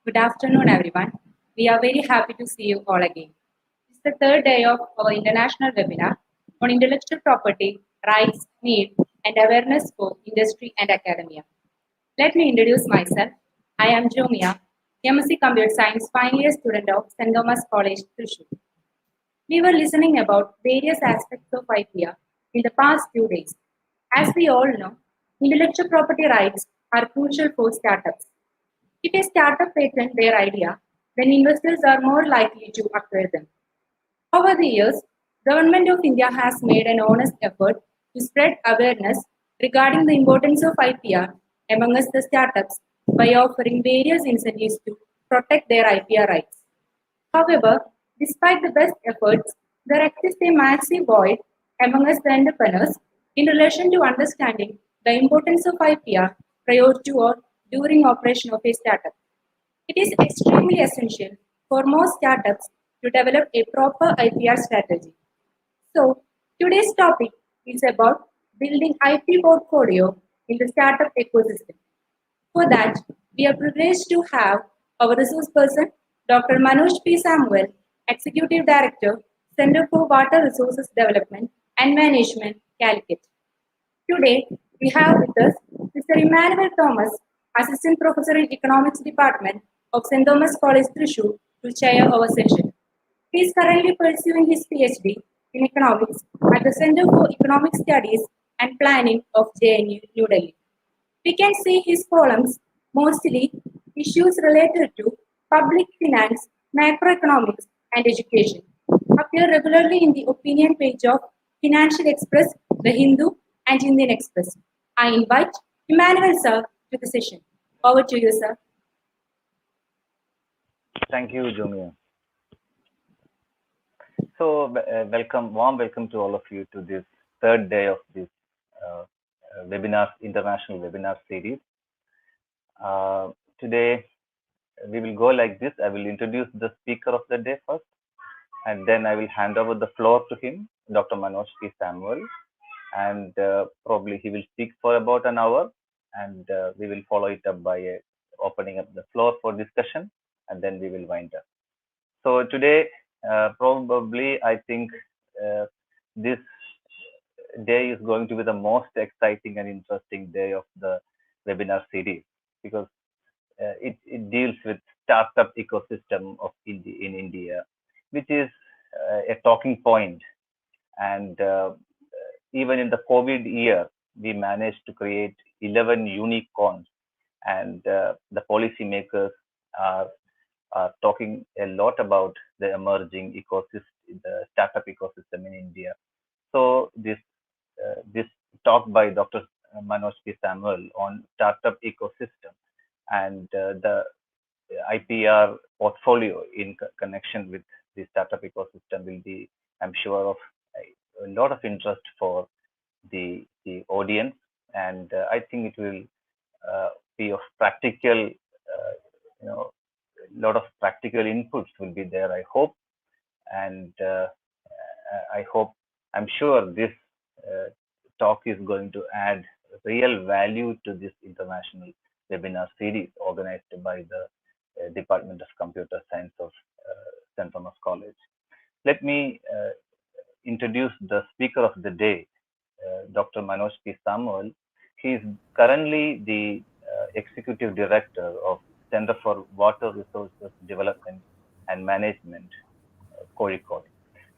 Good afternoon, everyone. We are very happy to see you all again. It's the third day of our international webinar on intellectual property, rights, need, and awareness for industry and academia. Let me introduce myself. I am Jomia, MSc Computer Science final year student of St. Thomas College, Thrissur. We were listening about various aspects of IPR in the past few days. As we all know, intellectual property rights are crucial for startups. If a startup patents their idea, then investors are more likely to acquire them. Over the years, Government of India has made an honest effort to spread awareness regarding the importance of IPR amongst the startups by offering various incentives to protect their IPR rights. However, despite the best efforts, there exists a massive void amongst the entrepreneurs in relation to understanding the importance of IPR prior to or during operation of a startup. It is extremely essential for most startups to develop a proper IPR strategy. So, today's topic is about building IP portfolio in the startup ecosystem. For that, we are privileged to have our resource person, Dr. Manoj P. Samuel, Executive Director, Center for Water Resources Development and Management, Calicut. Today, we have with us Mr. Emmanuel Thomas, Assistant Professor in Economics Department of St. Thomas College, Thrissur, to chair our session. He is currently pursuing his Ph.D. in Economics at the Center for Economic Studies and Planning of JNU, New Delhi. We can see his columns, mostly issues related to public finance, macroeconomics, and education, appear regularly in the opinion page of Financial Express, The Hindu, and Indian Express. I invite Emmanuel sir to the session. Over to you, sir. Thank you, Jomia. So, warm welcome to all of you to this third day of this international webinar series. Today, we will go like this. I will introduce the speaker of the day first, and then I will hand over the floor to him, Dr. Manoj P. Samuel, and probably he will speak for about an hour, and we will follow it up by opening up the floor for discussion, and then we will wind up. So today, probably I think this day is going to be the most exciting and interesting day of the webinar series, because it deals with startup ecosystem of in India, which is a talking point. And even in the COVID year, we managed to create 11 unicorns, and the policymakers are talking a lot about the emerging ecosystem, the startup ecosystem in India. So this talk by Dr. Manoj P. Samuel on startup ecosystem and the IPR portfolio in connection with the startup ecosystem will be, I'm sure, of a lot of interest for the audience, and I think it will be of practical, a lot of practical inputs will be there, I hope, and I'm sure this talk is going to add real value to this international webinar series organized by the Department of Computer Science of St. Thomas College. Let me introduce the speaker of the day, Dr. Manoj P. Samuel. He is currently the Executive Director of Center for Water Resources Development and Management, Kozhikode.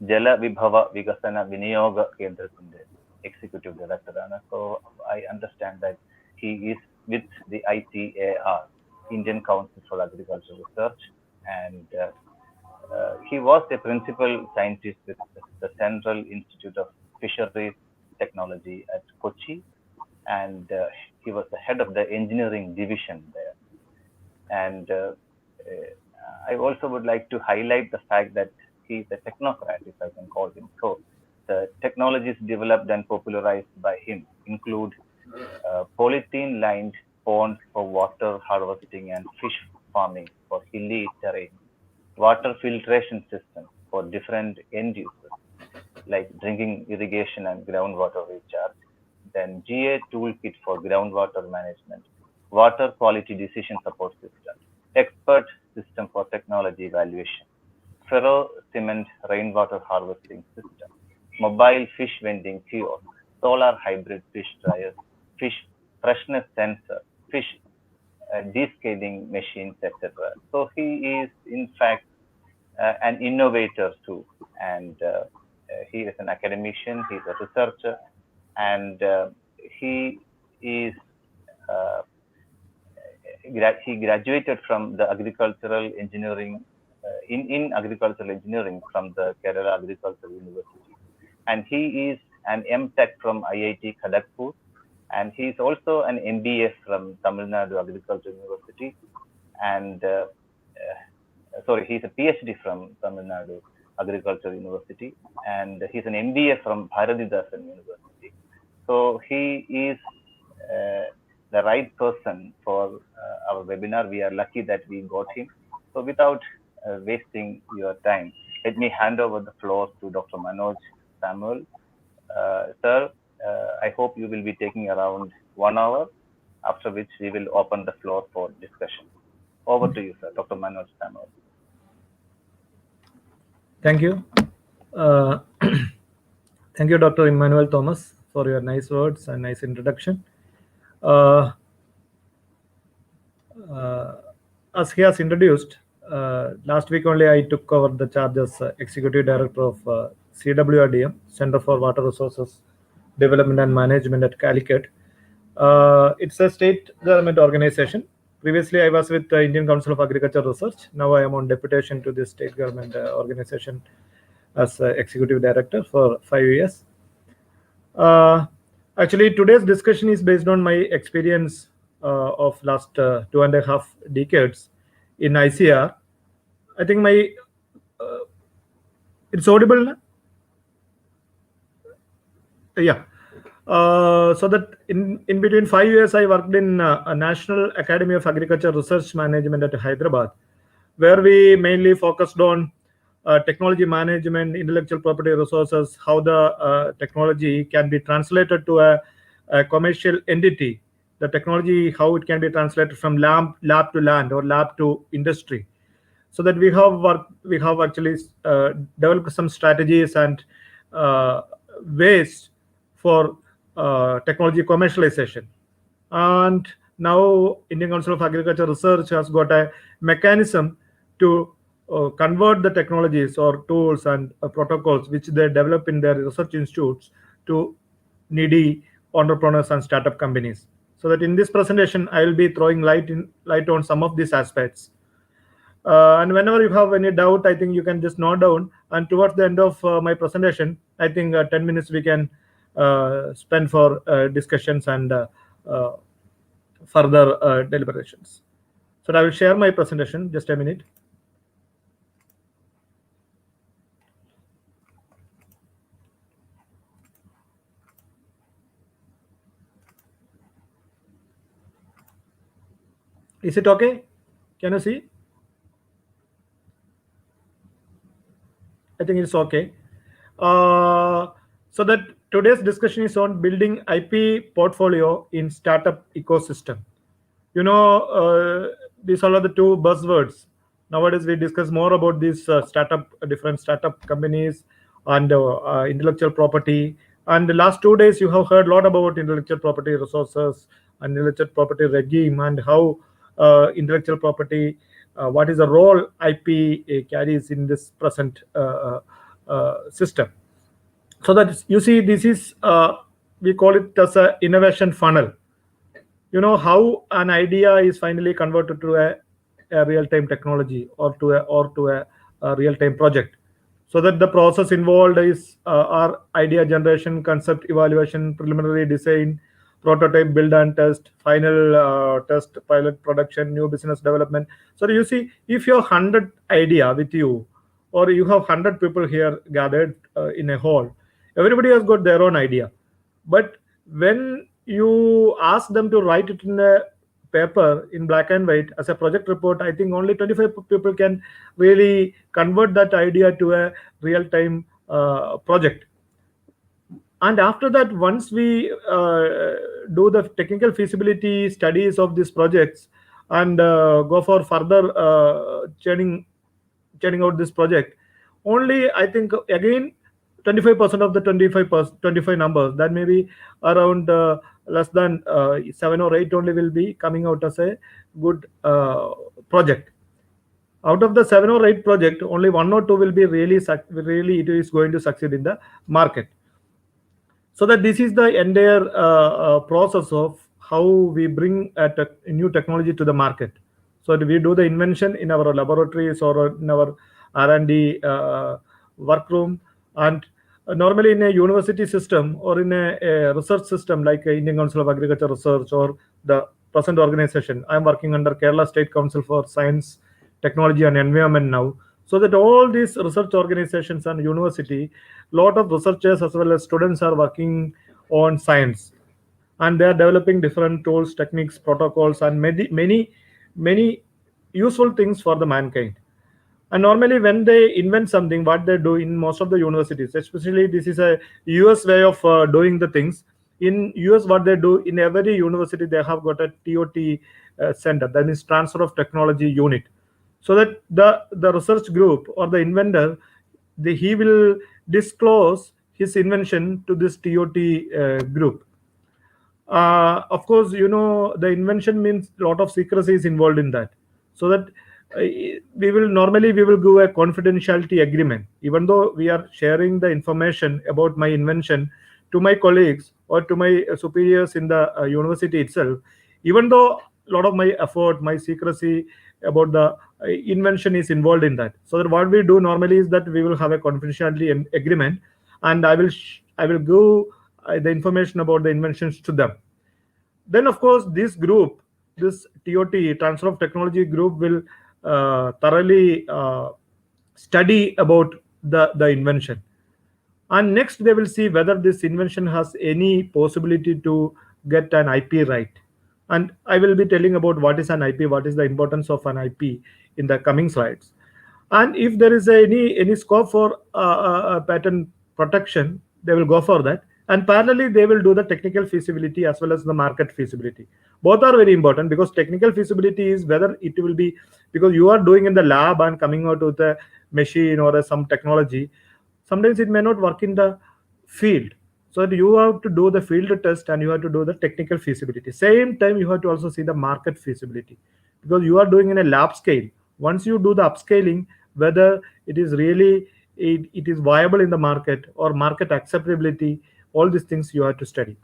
Jala Vibhava Vigasana Viniyoga Kendrathinte Executive Director. So I understand that he is with the ICAR, Indian Council for Agricultural Research, and he was a principal scientist with the Central Institute of Fisheries Technology at Kochi, and he was the head of the engineering division there. And I also would like to highlight the fact that he is a technocrat, if I can call him so. The technologies developed and popularized by him include polythene-lined ponds for water harvesting and fish farming for hilly terrain, water filtration systems for different end users, like drinking irrigation and groundwater recharge, then GA toolkit for groundwater management, water quality decision support system, expert system for technology evaluation, ferro cement rainwater harvesting system, mobile fish vending kiosk, solar hybrid fish dryer, fish freshness sensor, fish descaling machines, etc. So he is in fact an innovator too, and he is an academician, he is a researcher, and he is uh, he graduated from the agricultural engineering in agricultural engineering from the Kerala Agricultural University, and he is an M.Tech from IIT Kharagpur, and he is also an MBA from Tamil Nadu Agricultural University, and sorry, he's a PhD from Tamil Nadu Agricultural University, and he's an MBA from Bharatidasan University. So he is the right person for our webinar. We are lucky that we got him. So without wasting your time, let me hand over the floor to Dr. Manoj Samuel. Sir, I hope you will be taking around 1 hour, after which we will open the floor for discussion. Over to you, sir, Dr. Manoj Samuel. Thank you. Thank you, Dr. Emmanuel Thomas, for your nice words and nice introduction. As he has introduced, last week only I took over the charge as Executive Director of CWRDM, Center for Water Resources Development and Management at Calicut. It's a state government organization. Previously, I was with the Indian Council of Agriculture Research. Now I am on deputation to this state government organization as Executive Director for 5 years. Actually, today's discussion is based on my experience of last 2.5 decades in ICR. I think my it's audible. Yeah. So that in between 5 years, I worked in a National Academy of Agriculture Research Management at Hyderabad, where we mainly focused on technology management, intellectual property resources, how the technology can be translated to a commercial entity, the technology, how it can be translated from lab to land or lab to industry. So that we have actually developed some strategies and ways for technology commercialization. And now Indian Council of Agriculture Research has got a mechanism to convert the technologies or tools and protocols which they develop in their research institutes to needy entrepreneurs and startup companies. So that in this presentation, I will be throwing light on some of these aspects. And whenever you have any doubt, I think you can just note down. And towards the end of my presentation, I think 10 minutes we can spend for discussions and further deliberations. So I will share my presentation. Just a minute. Is it okay? Can you see? I think it's okay. So that today's discussion is on building IP portfolio in startup ecosystem. You know, these are the two buzzwords. Nowadays, we discuss more about these different startup companies and intellectual property. And the last 2 days, you have heard a lot about intellectual property resources and intellectual property regime and how intellectual property, what is the role IP carries in this present system. So that you see, this is we call it as a innovation funnel. You know how an idea is finally converted to a real-time technology or to a real-time project. So that the process involved is our idea generation, concept evaluation, preliminary design, prototype build and test, final test, pilot production, new business development. So you see, if you have 100 idea with you, or you have 100 people here gathered in a hall, everybody has got their own idea. But when you ask them to write it in a paper in black and white as a project report, I think only 25 people can really convert that idea to a real-time project. And after that, once we do the technical feasibility studies of these projects, and go for further churning out this project. Only I think again 25% of the 25 numbers, that may be around less than 7 or 8 only will be coming out as a good project. Out of the 7 or 8 project, only 1 or 2 will be really it is going to succeed in the market. So that this is the entire process of how we bring a new technology to the market. So that we do the invention in our laboratories or in our R&D workroom, and normally in a university system or in a research system like Indian Council of Agriculture Research or the present organization. I am working under Kerala State Council for Science, Technology and Environment now. So that all these research organizations and university, lot of researchers as well as students are working on science, and they are developing different tools, techniques, protocols, and many useful things for the mankind. And normally when they invent something, what they do in most of the universities, especially this is a US way of doing the things. In US, what they do in every university, they have got a TOT center, that means transfer of technology unit. So that the research group or the inventor, he will disclose his invention to this TOT group. Of course, the invention means a lot of secrecy is involved in that. So that we will give a confidentiality agreement, even though we are sharing the information about my invention to my colleagues or to my superiors in the university itself. Even though a lot of my effort, my secrecy about the invention is involved in that. So that what we do normally is that we will have a confidentiality agreement, and I will give the information about the inventions to them. Then of course this group, this TOT, transfer of technology group, will thoroughly study about the invention, and next they will see whether this invention has any possibility to get an IP right. And I will be telling about what is an IP, what is the importance of an IP in the coming slides. And if there is any scope for patent protection, they will go for that, and parallelly they will do the technical feasibility as well as the market feasibility. Both are very important, because technical feasibility is whether it will be, because you are doing in the lab and coming out with a machine or some technology, sometimes it may not work in the field. So that you have to do the field test and you have to do the technical feasibility. Same time you have to also see the market feasibility, because you are doing in a lab scale. Once you do the upscaling, whether it is really it is viable in the market or market acceptability, all these things you have to study.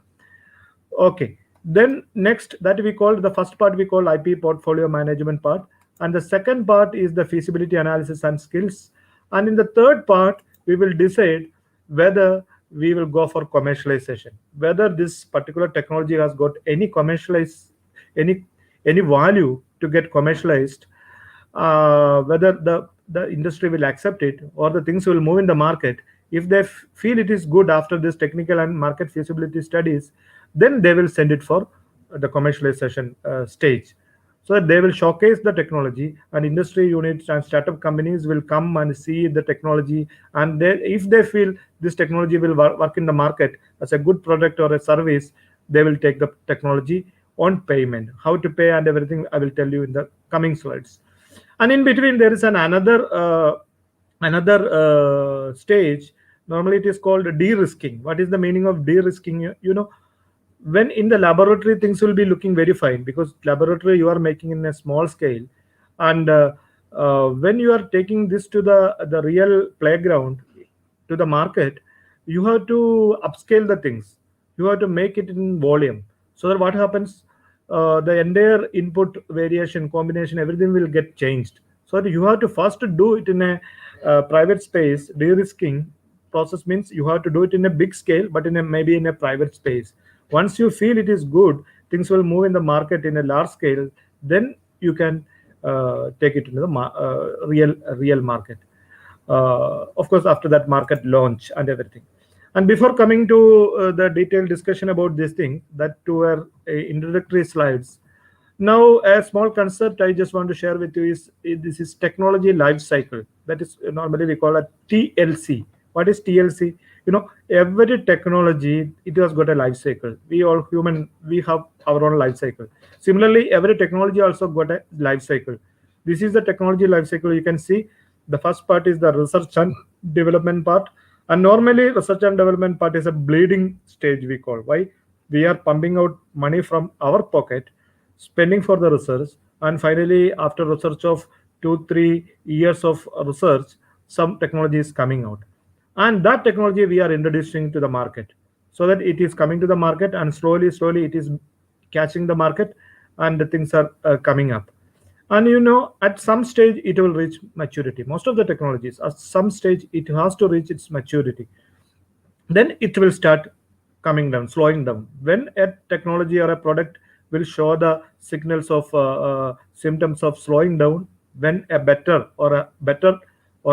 Okay. Then next, that we call the first part, we call IP portfolio management part, and the second part is the feasibility analysis and skills, and in the third part we will decide whether we will go for commercialization, whether this particular technology has got any commercialize any any value to get commercialized, whether the industry will accept it or the things will move in the market. If they feel it is good after this technical and market feasibility studies, then they will send it for the commercialization stage. So that they will showcase the technology, and industry units and startup companies will come and see the technology, and if they feel this technology will work in the market as a good product or a service, they will take the technology on payment. How to pay and everything I will tell you in the coming slides. And in between there is another stage. Normally it is called de-risking. What is the meaning of de-risking? When in the laboratory things will be looking very fine, because laboratory you are making in a small scale, and when you are taking this to the real playground, to the market, you have to upscale the things, you have to make it in volume. So that what happens, the entire input variation combination, everything will get changed. So that you have to first do it in a private space. De-risking process means you have to do it in a big scale, but in a maybe in a private space. Once you feel it is good, things will move in the market in a large scale, then you can take it into the real market. Of course, after that market launch and everything. And before coming to the detailed discussion about this thing, that to our introductory slides. Now, a small concept I just want to share with you is this is technology life cycle. That is normally we call it TLC. What is TLC? Every technology, it has got a life cycle. We all human, we have our own life cycle. Similarly, every technology also got a life cycle. This is the technology life cycle. You can see the first part is the research and development part, and normally research and development part is a bleeding stage, we call. Why? We are pumping out money from our pocket, spending for the research, and finally after research of 2 3 years of research, some technology is coming out, and that technology we are introducing to the market, so that it is coming to the market, and slowly it is catching the market, and the things are coming up. And at some stage it will reach maturity. Most of the technologies, at some stage it has to reach its maturity, then it will start coming down, slowing down. When a technology or a product will show the signals of symptoms of slowing down, when a better or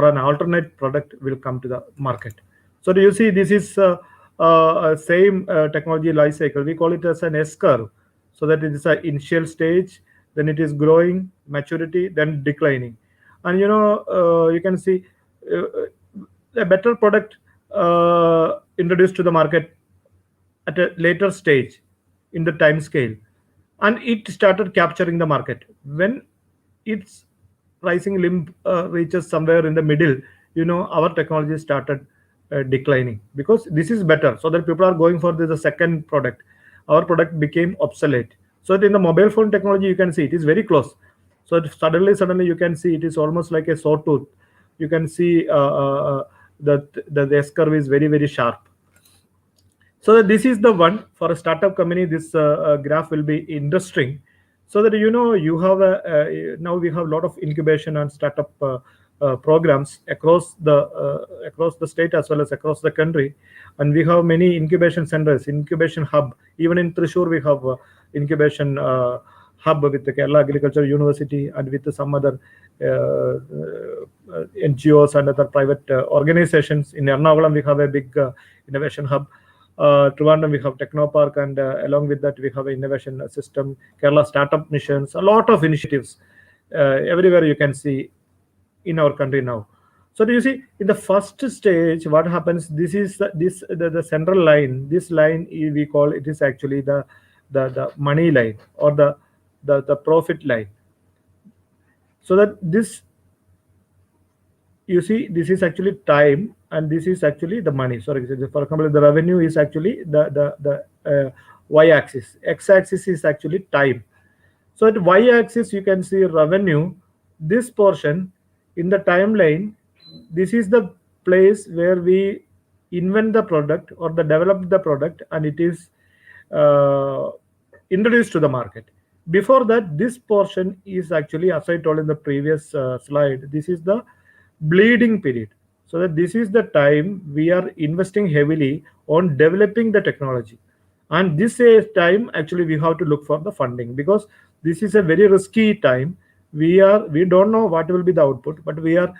an alternate product will come to the market. So do you see, this is same technology life cycle. We call it as an S curve. So that it is an initial stage, then it is growing, maturity, then declining. And you can see uh, a better product introduced to the market at a later stage in the time scale, and it started capturing the market. When its rising limb reaches somewhere in the middle, our technology started declining, because this is better, so that people are going for the second product. Our product became obsolete. So that in the mobile phone technology, you can see it is very close. So suddenly you can see it is almost like a sawtooth. You can see that the S curve is very very sharp. So that this is the one for a startup company. This graph will be interesting, so that you have now we have a lot of incubation and startup programs across the state as well as across the country. And we have many incubation centers, incubation hub. Even in Thrissur we have incubation hub with the Kerala Agriculture University, and with some other NGOs and other private organizations. In Ernakulam we have a big innovation hub. Trivandrum we have Technopark, and along with that we have an innovation system, Kerala Startup Missions, a lot of initiatives everywhere you can see in our country now. So do you see, in the first stage, what happens? This is the central line. This line we call it is actually the money line, or the profit line. So that this, you see, this is actually time, and this is actually the money. Sorry, for example, the revenue is actually the y-axis. X-axis is actually time. So at y-axis you can see revenue. This portion in the timeline, this is the place where we invent the product or the develop the product, and it is uh, introduced to the market. Before that, this portion is actually, as I told in the previous slide, this is the bleeding period. So that this is the time we are investing heavily on developing the technology, and this is time actually we have to look for the funding, because this is a very risky time. We don't know what will be the output, but we are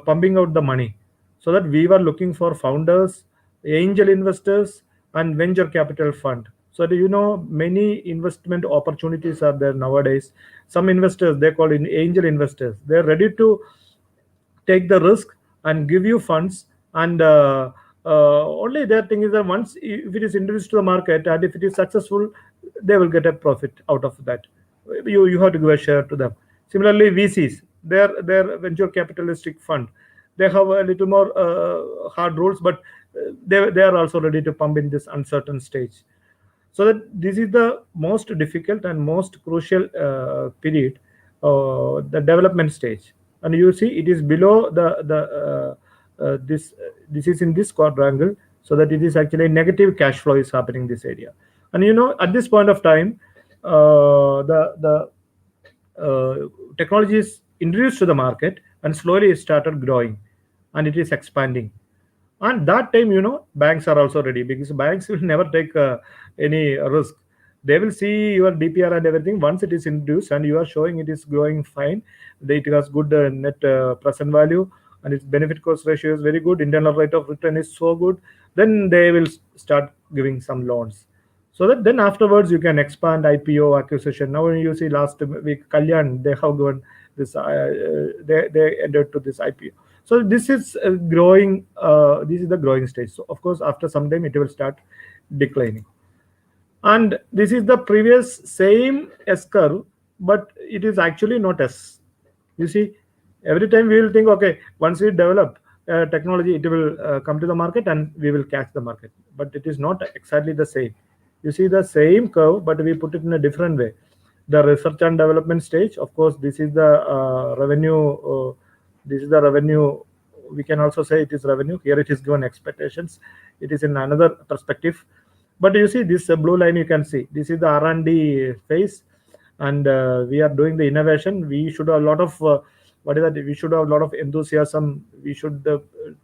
pumping out the money. So that we were looking for founders, angel investors, and venture capital fund. So that many investment opportunities are there nowadays. Some investors, they call in angel investors, they're ready to take the risk and give you funds. And only their thing is that once if it is introduced to the market, and if it is successful, they will get a profit out of that. You have to give a share to them. Similarly, VCs, their venture capitalistic fund, they have a little more hard rules, but they are also ready to pump in this uncertain stage. So that this is the most difficult and most crucial period, the development stage. And you see it is below this is in this quadrangle, so that it is actually negative cash flow is happening in this area. And at this point of time, the technology is introduced to the market, and slowly it started growing, and it is expanding. And that time, banks are also ready, because banks will never take any risk. They will see your DPR and everything. Once it is introduced and you are showing it is growing fine, it has good net present value, and its benefit cost ratio is very good, internal rate of return is so good, then they will start giving some loans. So that then afterwards you can expand IPO acquisition. Now you see last week Kalyan, they have given this, they entered to this IPO. So this is growing. This is the growing stage. So of course, after some time, it will start declining. And this is the previous same S curve, but it is actually not S. You see, every time we will think, okay, once we develop technology, it will come to the market and we will catch the market. But it is not exactly the same. You see the same curve, but we put it in a different way. The research and development stage, of course, this is the revenue. This is the revenue. We can also say it is revenue. Here it is given expectations. It is in another perspective. But you see this blue line, you can see this is the R&D phase, and we are doing the innovation. We should have a lot of what is that? We should have a lot of enthusiasm. We should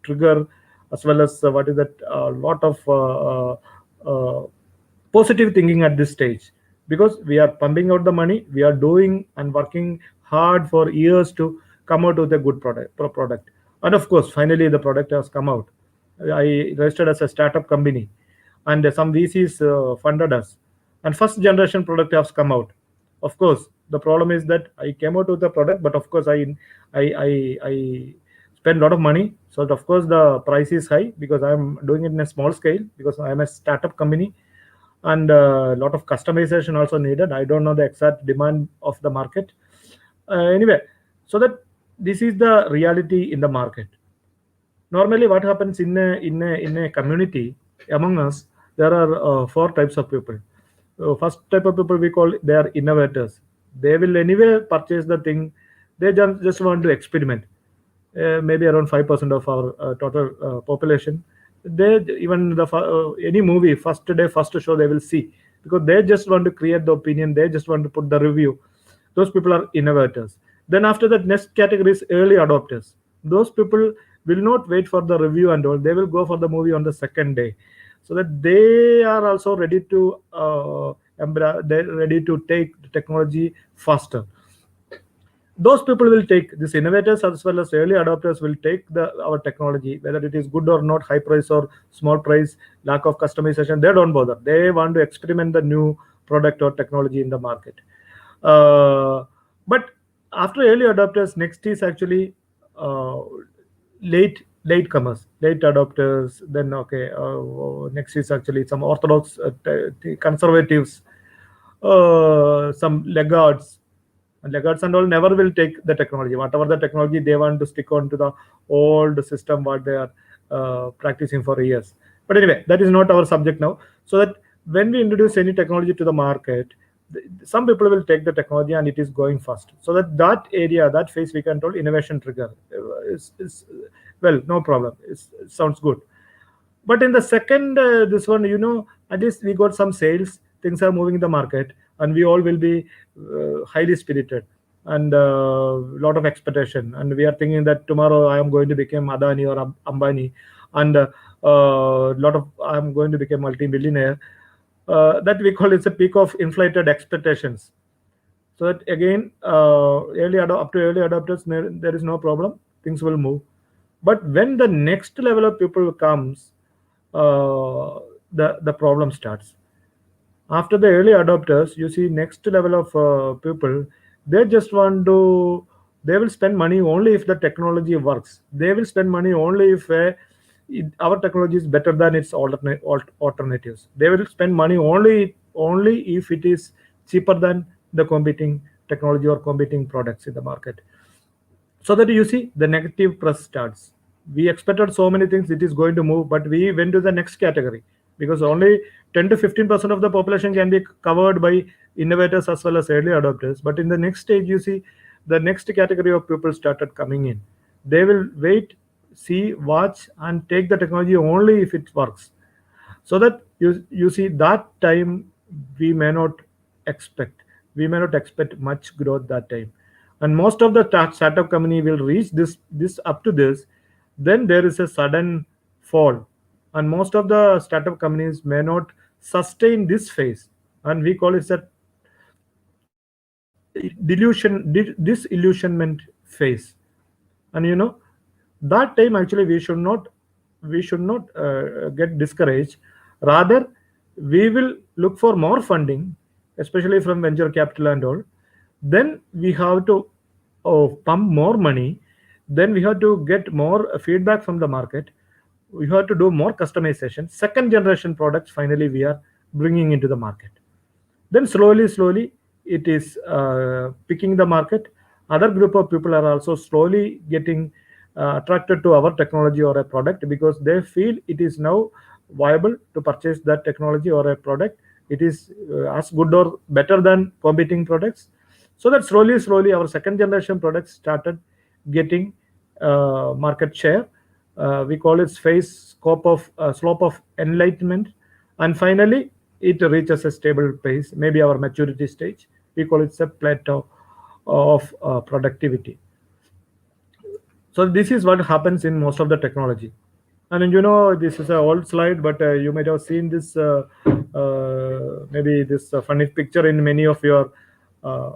trigger, as well as what is that? A lot of positive thinking at this stage, because we are pumping out the money. We are doing and working hard for years to come out with a good product. And of course, finally the product has come out. I registered as a startup company, and some VCs funded us, and first generation product has come out. Of course, the problem is that I came out with the product, but of course I spend a lot of money. So of course the price is high because I'm doing it in a small scale, because I'm a startup company, and a lot of customization also needed. I don't know the exact demand of the market. Anyway, so that this is the reality in the market. Normally what happens in a community among us, there are four types of people. First type of people, we call, they are innovators. They will anyway purchase the thing. They just want to experiment. Maybe around 5% of our total population. They even any movie, first day, first show, they will see, because they just want to create the opinion. They just want to put the review. Those people are innovators. Then after that, next category is early adopters. Those people will not wait for the review and all. They will go for the movie on the second day, so that they are also ready to they're ready to take the technology faster. Those people will take, these innovators as well as early adopters will take our technology, whether it is good or not, high price or small price, lack of customization, they don't bother. They want to experiment the new product or technology in the market. But after early adopters, next is actually uh, latecomers, late adopters. Then okay, next is actually some orthodox conservatives, some laggards. And laggards and all never will take the technology. Whatever the technology, they want to stick on to the old system what they are practicing for years. But anyway, that is not our subject now. So that when we introduce any technology to the market, some people will take the technology and it is going fast. So that area, that phase, we can call innovation trigger. Is well, no problem. It sounds good. But in the second, this one, at least we got some sales, things are moving in the market, and we all will be highly spirited, and a lot of expectation. And we are thinking that tomorrow I am going to become Adani or Ambani, and lot of I'm going to become multi-millionaire. That we call, it's a peak of inflated expectations. So that again, up to early adopters, there is no problem. Things will move. But when the next level of people comes, uh, the problem starts. After the early adopters, you see next level of people, they just want to, they will spend money only if the technology works. They will spend money only if our technology is better than its alternatives. They will spend money only if it is cheaper than the competing technology or competing products in the market. So that you see the negative press starts. We expected so many things, it is going to move, but we went to the next category, because only 10 to 15% of the population can be covered by innovators as well as early adopters. But in the next stage, you see the next category of people started coming in. They will wait, see, watch, and take the technology only if it works. So that you see that time, we may not expect we may not expect much growth that time. And most of the startup company will reach this up to this, then there is a sudden fall, and most of the startup companies may not sustain this phase, and we call it a disillusionment phase. And that time, actually, we should not get discouraged. Rather, we will look for more funding, especially from venture capital and all. Then we have to pump more money. Then we have to get more feedback from the market. We have to do more customization. Second generation products finally we are bringing into the market. Then slowly it is picking the market. Other group of people are also slowly getting attracted to our technology or a product because they feel it is now viable to purchase that technology or a product. It is as good or better than competing products. So that slowly our second generation products started getting market share. We call it phase slope of enlightenment, and finally it reaches a stable pace, maybe our maturity stage. We call it a plateau of productivity. So this is what happens in most of the technology. And this is an old slide, but you might have seen this maybe this funny picture in many of your uh,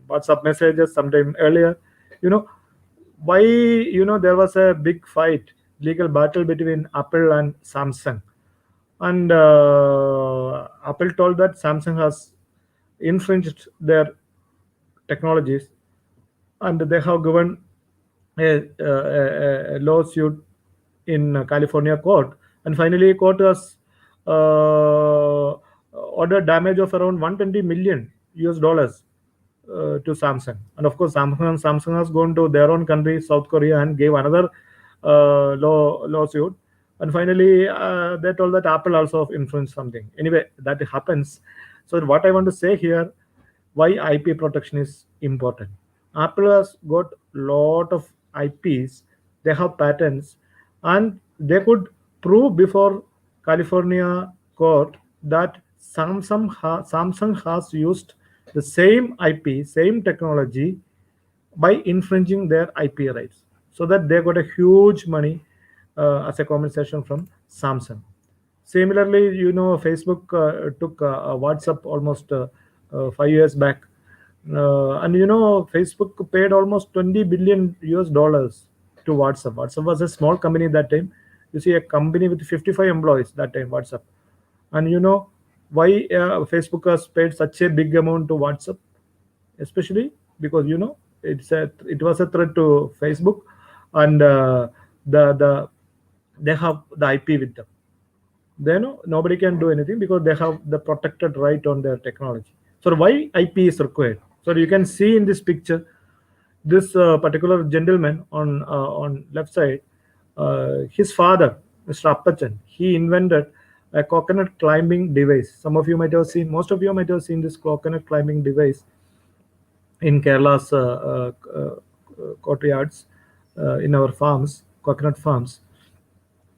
WhatsApp messages sometime earlier. You know why? There was a big fight, legal battle between Apple and Samsung, and Apple told that Samsung has infringed their technologies, and they have given a lawsuit in California court, and finally court has ordered damage of around 120 million US dollars to Samsung. And of course, Samsung has gone to their own country, South Korea, and gave another lawsuit. And finally, they told that Apple also infringed something. Anyway, that happens. So what I want to say here, why IP protection is important. Apple has got lot of IPs. They have patents, and they could prove before California court that Samsung has used the same IP, same technology by infringing their IP rights, so that they got a huge money as a compensation from Samsung. Similarly, Facebook took WhatsApp almost 5 years back, and Facebook paid almost 20 billion US dollars to WhatsApp. WhatsApp was a small company that time. You see, a company with 55 employees that time, WhatsApp. And why Facebook has paid such a big amount to WhatsApp, especially because it was a threat to Facebook, and the they have the IP with them. They know nobody can do anything because they have the protected right on their technology. So why IP is required? So you can see in this picture, this particular gentleman on left side, his father, Mr. Appachan, he invented a coconut climbing device. Some of you might have seen, most of you might have seen this coconut climbing device in Kerala's courtyards, in our farms, coconut farms.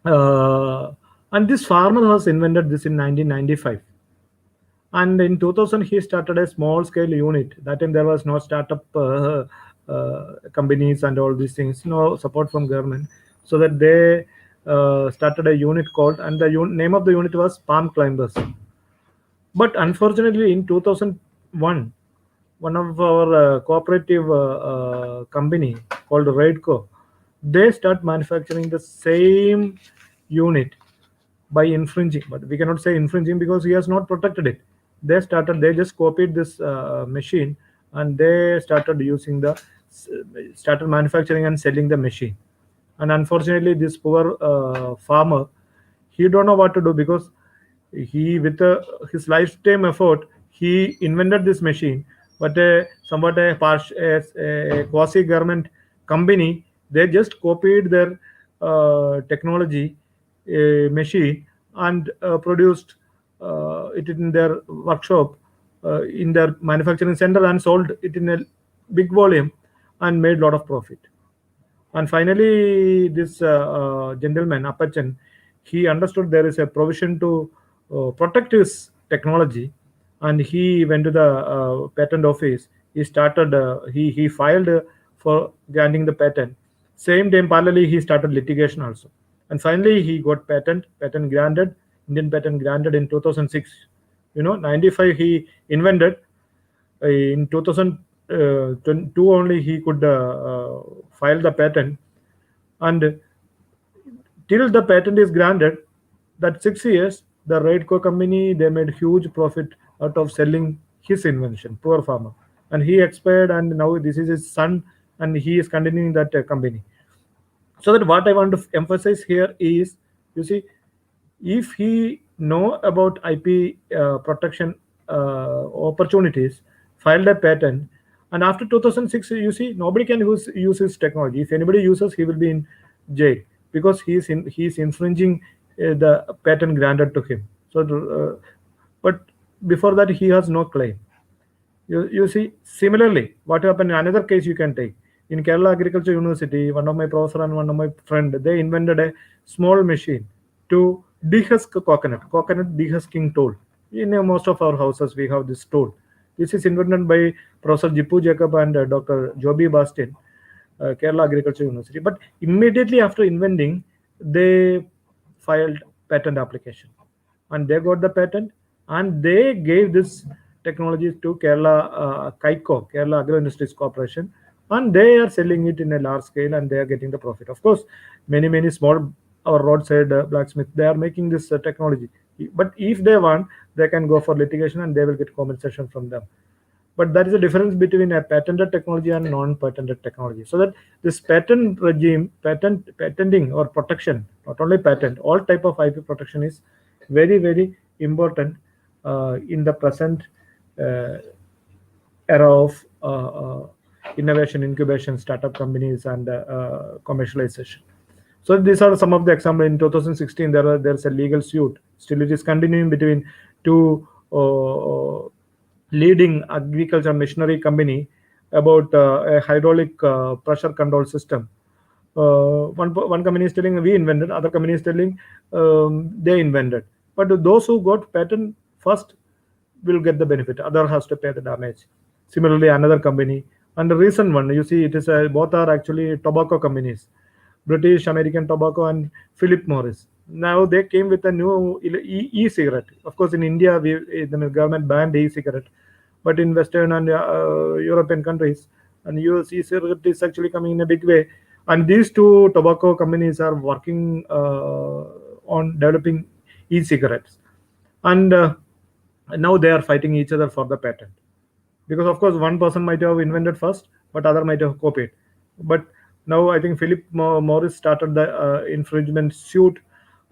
And this farmer has invented this in 1995. And in 2000, he started a small scale unit. That time there was no startup companies and all these things, no support from government. So that they started a unit called, and the name of the unit was Palm Climbers. But unfortunately, in 2001, one of our cooperative company called Raidco, they start manufacturing the same unit by infringing. But we cannot say infringing because he has not protected it. They just copied this machine, and they started manufacturing and selling the machine. And unfortunately, this poor farmer, he don't know what to do because he with his lifetime effort he invented this machine, but somewhat a quasi government company, they just copied their technology machine, and produced it in their workshop, in their manufacturing center, and sold it in a big volume and made a lot of profit. And finally, this gentleman, Apachan, he understood there is a provision to protect his technology, and he went to the patent office. He started, he filed for granting the patent. Same time, parallelly, he started litigation also. And finally, he got patent granted, Indian patent granted in 2006. 95 he invented. In 2002 only he could file the patent, and till the patent is granted, that 6 years, the Raidco company, they made huge profit out of selling his invention. Poor farmer, and he expired, and now this is his son and he is continuing that company. So that what I want to emphasize here is, you see, if he know about IP protection opportunities, filed a patent, and after 2006, you see, nobody can use his technology. If anybody uses, he will be in jail, because he is infringing the patent granted to him. So, but before that, he has no claim. You see, similarly, what happened in another case you can take. In Kerala Agriculture University, one of my professor and one of my friend, they invented a small machine to dehusk coconut dehusking tool. In most of our houses, we have this tool. This is invented by Professor Jippu Jacob and Dr. Joby Bastin, Kerala Agriculture University. But immediately after inventing, they filed patent application, and they got the patent, and they gave this technology to Kerala KAICO, Kerala Agro Industries Corporation, and they are selling it in a large scale, and they are getting the profit. Of course, many small our roadside blacksmith, they are making this technology, but if they want, they can go for litigation and they will get compensation from them. But there is a difference between a patented technology and non-patented technology. So that this patent regime, patenting or protection, not only patent, all type of IP protection is very important in the present uh, era of innovation, incubation, startup companies, and commercialization. So these are some of the examples. In 2016, there's a legal suit. Still, it is continuing between two leading agriculture machinery company about a hydraulic pressure control system. One company is telling we invented, other company is telling they invented. But those who got patent first will get the benefit. Other has to pay the damage. Similarly, another company, and the recent one, you see, it is both are actually tobacco companies, British American Tobacco and Philip Morris. Now they came with a new e-cigarette. Of course, in India, the government banned e-cigarette, but in Western and European countries, and US e-cigarette is actually coming in a big way. And these two tobacco companies are working on developing e-cigarettes, and now they are fighting each other for the patent, because of course one person might have invented first, but other might have copied. But now I think Philip Morris started the infringement suit,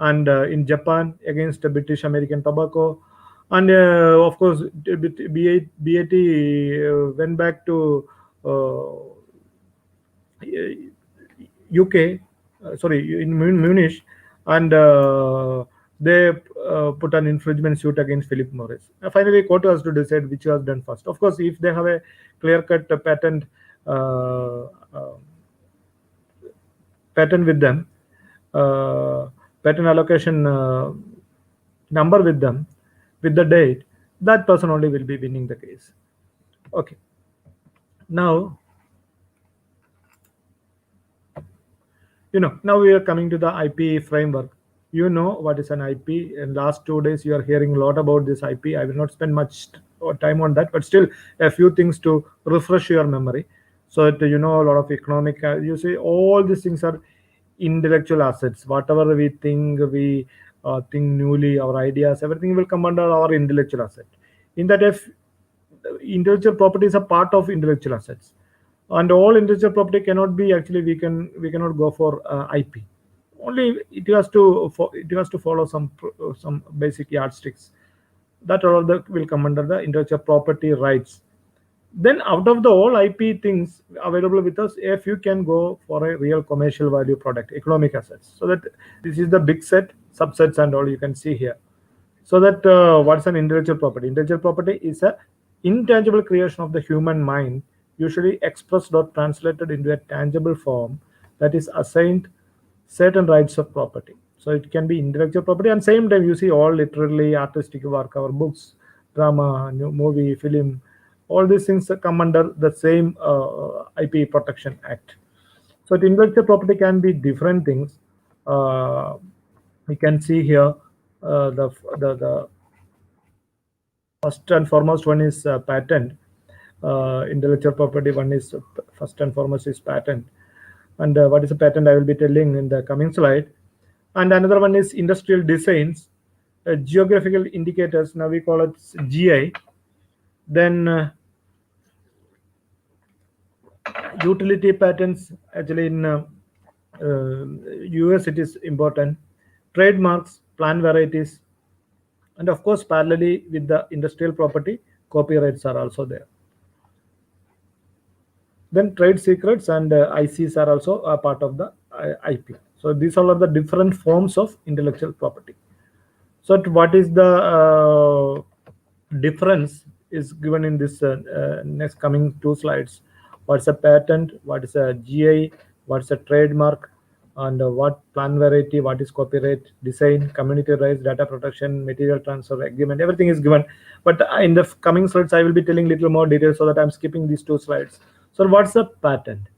and in Japan against the British American Tobacco, and of course BAT went back to UK, sorry, in Munich, and they put an infringement suit against Philip Morris. Finally, court has to decide which was done first. Of course, if they have a clear-cut uh, uh, patent with them, patent allocation number with them, with the date, that person only will be winning the case. Okay. Now, now we are coming to the IP framework. You know what is an IP. In last 2 days, you are hearing a lot about this IP. I will not spend much time on that, but still a few things to refresh your memory, so that you know a lot of economic. You see, all these things are intellectual assets. Whatever we think newly, our ideas, everything will come under our intellectual asset. In that, if intellectual property is a part of intellectual assets, and all intellectual property cannot be actually, we cannot go for IP. Only it has to follow some basic yardsticks. That all that will come under the intellectual property rights. Then out of the all IP things available with us, if you can go for a real commercial value product, economic assets. So that this is the big set, subsets, and all you can see here. So that what's an intellectual property? Intellectual property is a intangible creation of the human mind, usually expressed or translated into a tangible form, that is assigned certain rights of property. So it can be intellectual property, and same time you see all literally artistic work, our books, drama, movie, film, all these things come under the same IP Protection Act. So the intellectual property can be different things. We can see here the first and foremost one is patent. Intellectual property one is first and foremost is patent. And what is a patent, I will be telling in the coming slide. And another one is industrial designs, geographical indicators, now we call it GI. Then Utility patents, actually in US it is important. Trademarks, plant varieties, and of course parallelly with the industrial property, copyrights are also there. Then trade secrets and ICs are also a part of the IP. So these all are the different forms of intellectual property. So what is the difference is given in this next coming two slides. What's a patent? What is a GI? What's a trademark? And what plant variety? What is copyright, design, community rights, data protection, material transfer agreement? Everything is given. But in the coming slides, I will be telling little more details so that I'm skipping these two slides. So what's a patent?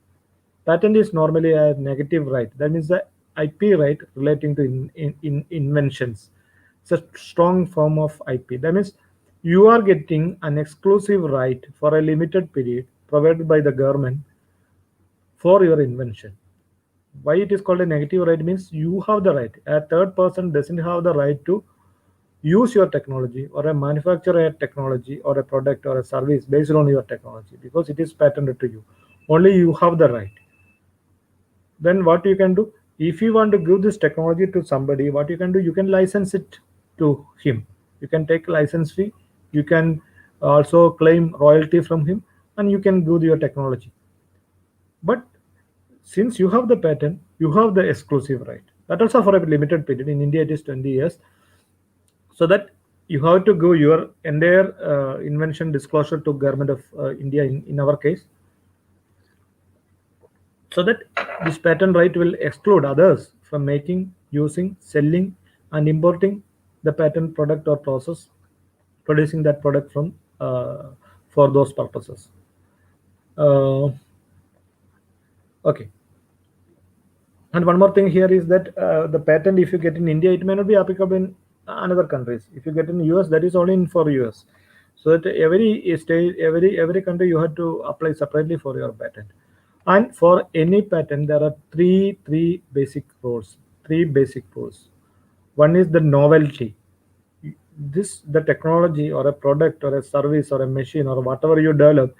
Patent is normally a negative right. That means the IP right relating to inventions. It's a strong form of IP. That means you are getting an exclusive right for a limited period provided by the government for your invention. Why it is called a negative right means you have the right. A third person doesn't have the right to use your technology or a manufacture a technology or a product or a service based on your technology because it is patented to you. Only you have the right. Then what you can do, if you want to give this technology to somebody, what you can do, you can license it to him. You can take license fee, you can also claim royalty from him, and you can give your technology. But since you have the patent, you have the exclusive right. That also for a limited period. In India it is 20 years. So that you have to give your entire invention disclosure to government of India in our case, so that this patent right will exclude others from making, using, selling, and importing the patent product or process, producing that product from for those purposes. Uh, okay. And one more thing here is that the patent, if you get in India, it may not be applicable in another countries. If you get in US, that is only in for US. So that every state, every country, you have to apply separately for your patent. And for any patent, there are three basic rules. Three basic rules. One is the novelty. This the technology or a product or a service or a machine or whatever you develop,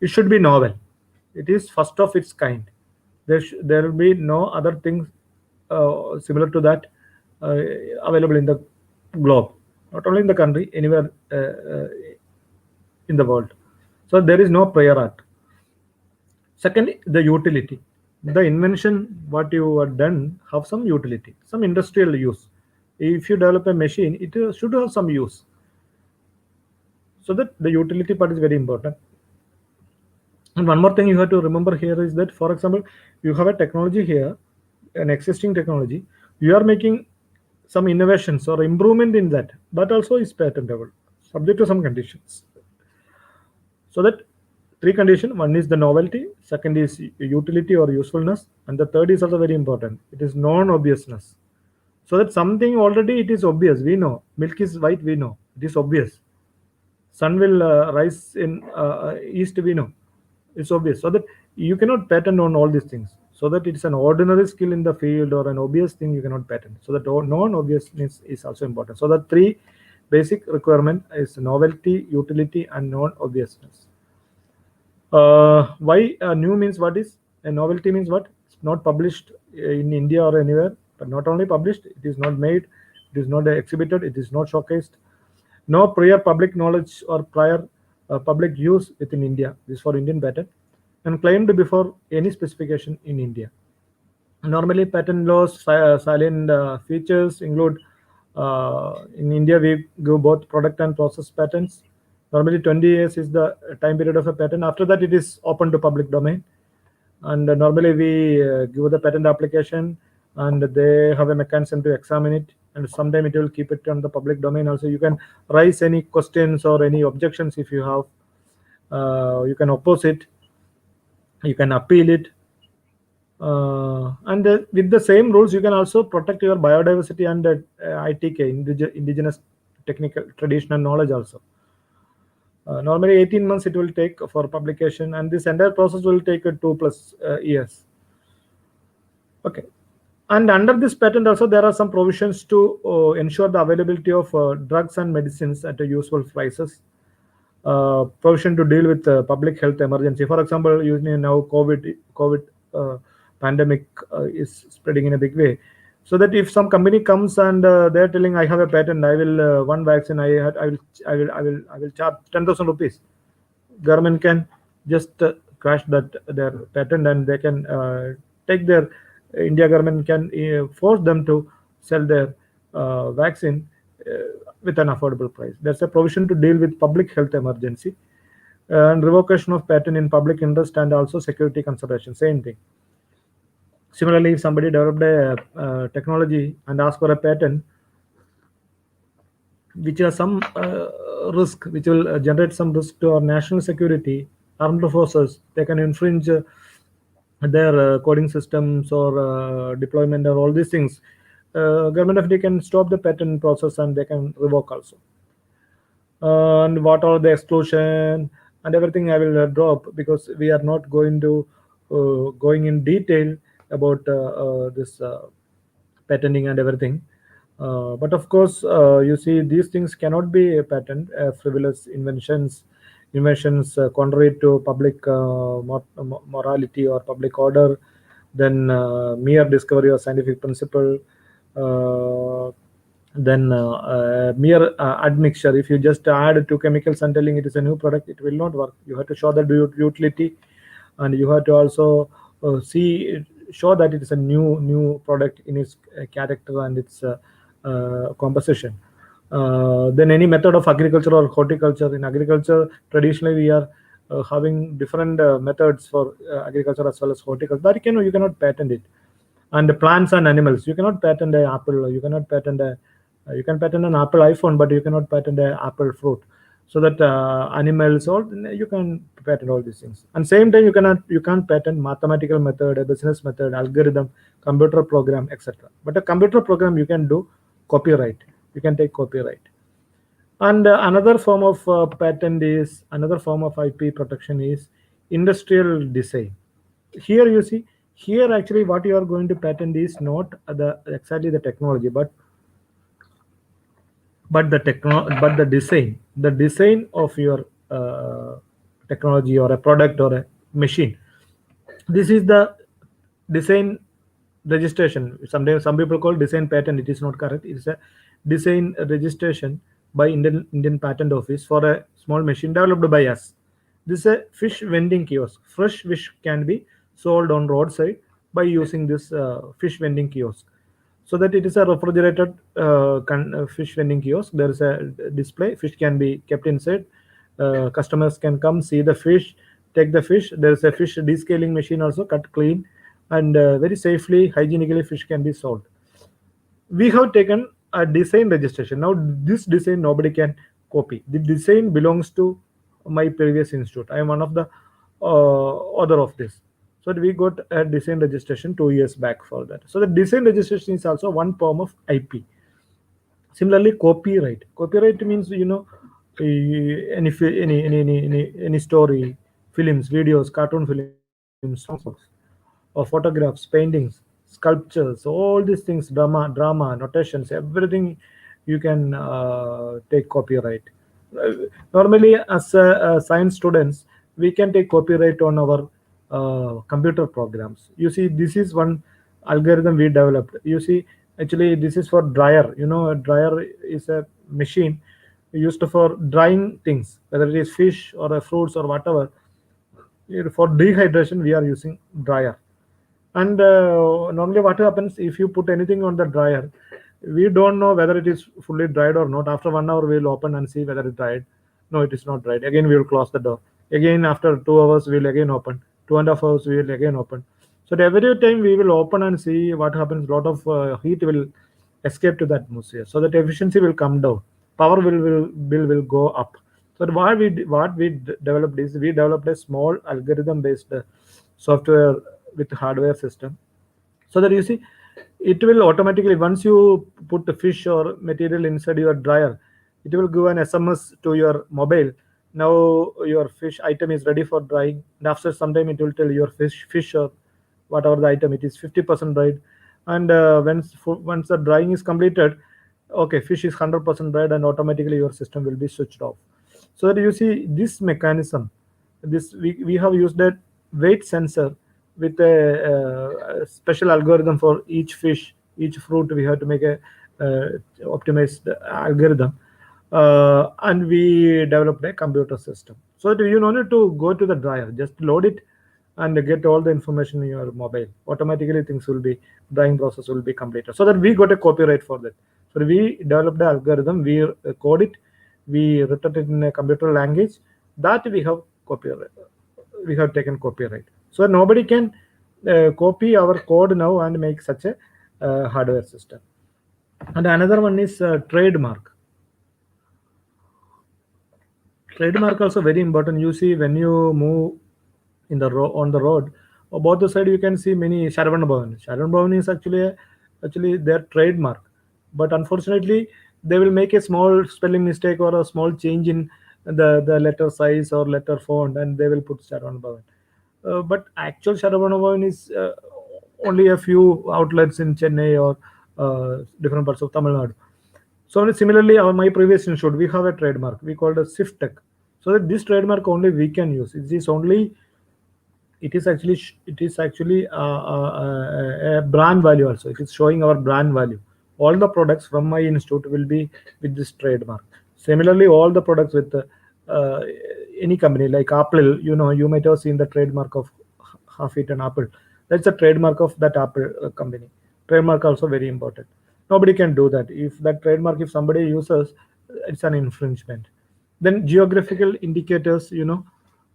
it should be novel. It is first of its kind. There will be no other things similar to that uh, available in the globe, not only in the country, anywhere in the world. So there is no prior art. Second, the utility. The invention, what you have done, have some utility, some industrial use. If you develop a machine, it should have some use. So that the utility part is very important. And one more thing you have to remember here is that, for example, you have a technology here, an existing technology, you are making some innovations or improvement in that. That also is patentable, subject to some conditions. So that three conditions: one is the novelty, second is utility or usefulness, and the third is also very important. It is non-obviousness. So that something already it is obvious. We know milk is white. We know it is obvious. Sun will rise in east. We know it's obvious. So that you cannot patent on all these things. So that it's an ordinary skill in the field or an obvious thing you cannot patent. So that non-obviousness is also important. So the three basic requirement is novelty, utility, and non-obviousness. Why new means what is a novelty means what? It's not published in India or anywhere, but not only published, it is not made, it is not exhibited, it is not showcased. No prior public knowledge or prior public use within India. This is for Indian patent and claimed before any specification in India. Normally, patent laws silent features include in India we give both product and process patents. Normally, 20 years is the time period of a patent. After that, it is open to public domain. And normally, we give the patent application, and they have a mechanism to examine it. And sometime it will keep it on the public domain. Also, you can raise any questions or any objections if you have. You can oppose it. You can appeal it. And with the same rules, you can also protect your biodiversity and ITK, indigenous technical traditional knowledge also. Normally 18 months it will take for publication, and this entire process will take 2+ years. Okay. And under this patent also there are some provisions to ensure the availability of drugs and medicines at a useful prices. provision to deal with public health emergency. For example, you know, now COVID uh, pandemic is spreading in a big way. So that if some company comes and they're telling I have a patent, I will one vaccine, I will charge 10,000 rupees. Government can just crash that their patent, and they can take their India government can force them to sell their vaccine with an affordable price. That's a provision to deal with public health emergency, and revocation of patent in public interest, and also security consideration. Same thing. Similarly, if somebody developed a technology and asked for a patent, which has some risk, which will generate some risk to our national security, armed forces, they can infringe their coding systems or deployment or all these things. Government of India can stop the patent process and they can revoke also. And what are the exclusion and everything I will drop, because we are not going to going in detail about this patenting and everything. But of course, you see, these things cannot be a patent. Frivolous inventions contrary to public morality or public order, then mere discovery of scientific principle, uh, then mere admixture. If you just add two chemicals and telling it is a new product, it will not work. You have to show the utility, and you have to also show that it is a new product in its character and its composition. Then any method of agriculture or horticulture. In agriculture, traditionally we are having different methods for agriculture as well as horticulture, but you cannot patent it. And the plants and animals, you cannot patent a apple, you cannot patent a you can patent an Apple iPhone, but you cannot patent a Apple fruit. So that animals, or you can patent all these things. And same time, you can't patent mathematical method, a business method, algorithm, computer program, etc. But a computer program you can do copyright. You can take copyright. And another form of IP protection is industrial design. Here you see, here actually what you are going to patent is not the exactly the technology, but the design of your technology or a product or a machine. This is the design registration. Sometimes some people call design patent. It is not correct. It is a design registration by Indian Patent Office for a small machine developed by us. This is a fish vending kiosk. Fresh fish can be sold on roadside by using this fish vending kiosk. So that it is a refrigerated fish vending kiosk. There is a display. Fish can be kept inside. Customers can come, see the fish, take the fish. There is a fish descaling machine also, cut clean, and very safely, hygienically, fish can be sold. We have taken a design registration. Now this design nobody can copy. The design belongs to my previous institute. I am one of the author of this. So we got a design registration 2 years back for that. So the design registration is also one form of IP. Similarly, copyright means, any story, films, videos, cartoon films, songs, or photographs, paintings, sculptures, all these things, drama, notations, everything you can take copyright. Normally, as science students, we can take copyright on our computer programs. You see, this is one algorithm we developed. You see, actually, this is for dryer. A dryer is a machine used for drying things, whether it is fish or fruits or whatever. For dehydration, we are using dryer. And normally what happens, if you put anything on the dryer, we don't know whether it is fully dried or not. After 1 hour, we'll open and see whether it's dried. No, it is not dried. Again, we will close the door. Again, after 2 hours, we'll again open. 2.5 hours, we will again open. So every time we will open and see what happens, lot of heat will escape to the atmosphere. So that efficiency will come down. Power bill will go up. So what we developed is, we developed a small algorithm based software with hardware system, so that you see, it will automatically, once you put the fish or material inside your dryer, it will give an SMS to your mobile. Now your fish item is ready for drying, and after some time it will tell your fish or whatever the item, it is 50% dried. And once the drying is completed, okay, fish is 100% dried, and automatically your system will be switched off. So that you see this mechanism, this we have used a weight sensor with a special algorithm for each fish, each fruit. We have to make a optimized algorithm, and we developed a computer system. So that you don't need to go to the dryer, just load it and get all the information in your mobile. Automatically things will be, drying process will be completed. So that we got a copyright for that. So we developed the algorithm, we code it, we written it in a computer language, that we have copyright, we have taken copyright. So nobody can copy our code now and make such a hardware system. And another one is trademark. Trademark also very important. You see, when you move in the on the road, both the side you can see many Sharavan Bhavan. Sharavan Bhavan is actually their trademark, but unfortunately they will make a small spelling mistake or a small change in the letter size or letter font, and they will put Sharavan Bhavan. But actual Sharavan Bhavan is only a few outlets in Chennai or different parts of Tamil Nadu. So similarly, my previous institute, we have a trademark. We called it SIF Tech. So that this trademark only we can use. It is only, it is actually a brand value also. It is showing our brand value. All the products from my institute will be with this trademark. Similarly, all the products with uh, any company like Apple, you might have seen the trademark of half-eaten apple. That's the trademark of that Apple company. Trademark also very important. Nobody can do that. If that trademark, if somebody uses, it's an infringement. Then geographical indicators,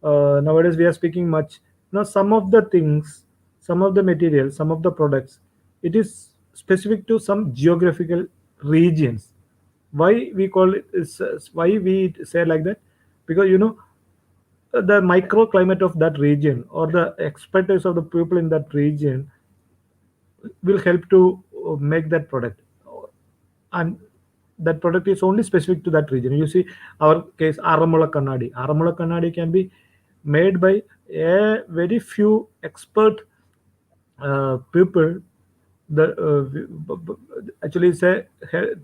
nowadays we are speaking much. Now some of the things, some of the materials, some of the products, it is specific to some geographical regions. Why we call it is, why we say like that? Because the microclimate of that region or the expertise of the people in that region will help to make that product, and that product is only specific to that region. You see, our case Aramula Kannadi can be made by a very few expert people. Actually it's a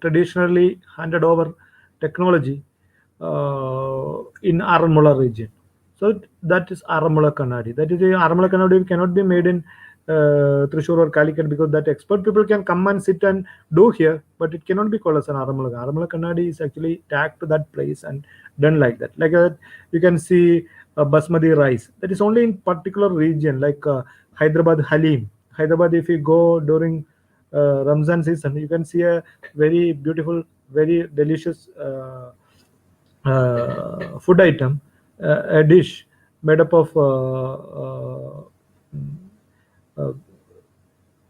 traditionally handed over technology in Aramula region. So that is Aramula Kannadi. That is a Aramula Kannadi cannot be made in Thrissur or Calicut, because that expert people can come and sit and do here, but it cannot be called as an Aramula. Aramula Kannadi is actually tagged to that place and done like that. Like you can see basmati rice. That is only in particular region, like Hyderabad Halim. Hyderabad, if you go during Ramzan season, you can see a very beautiful, very delicious food item, a dish made up of uh,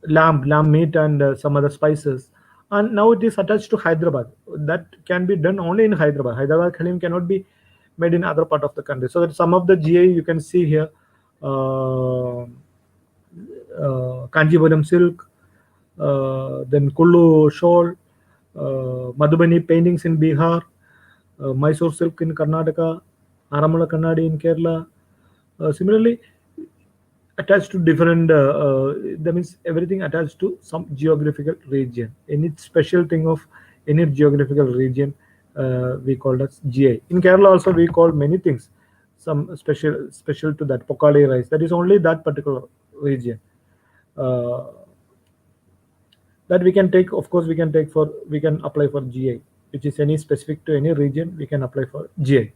lamb meat and some other spices, and now it is attached to Hyderabad. That can be done only in Hyderabad. Hyderabad Halim cannot be made in other part of the country. So that some of the GI you can see here, Kanjipuram silk, then Kullu shawl, Madhubani paintings in Bihar, Mysore silk in Karnataka, Aramula Kannadi in Kerala. Similarly, attached to different, that means everything attached to some geographical region. Any special thing of any geographical region, we call as GI. In Kerala also we call many things. Some special to that Pokali rice. That is only that particular region. Uh, that we can take, of course we can take for, we can apply for GI, which is any specific to any region, we can apply for GI.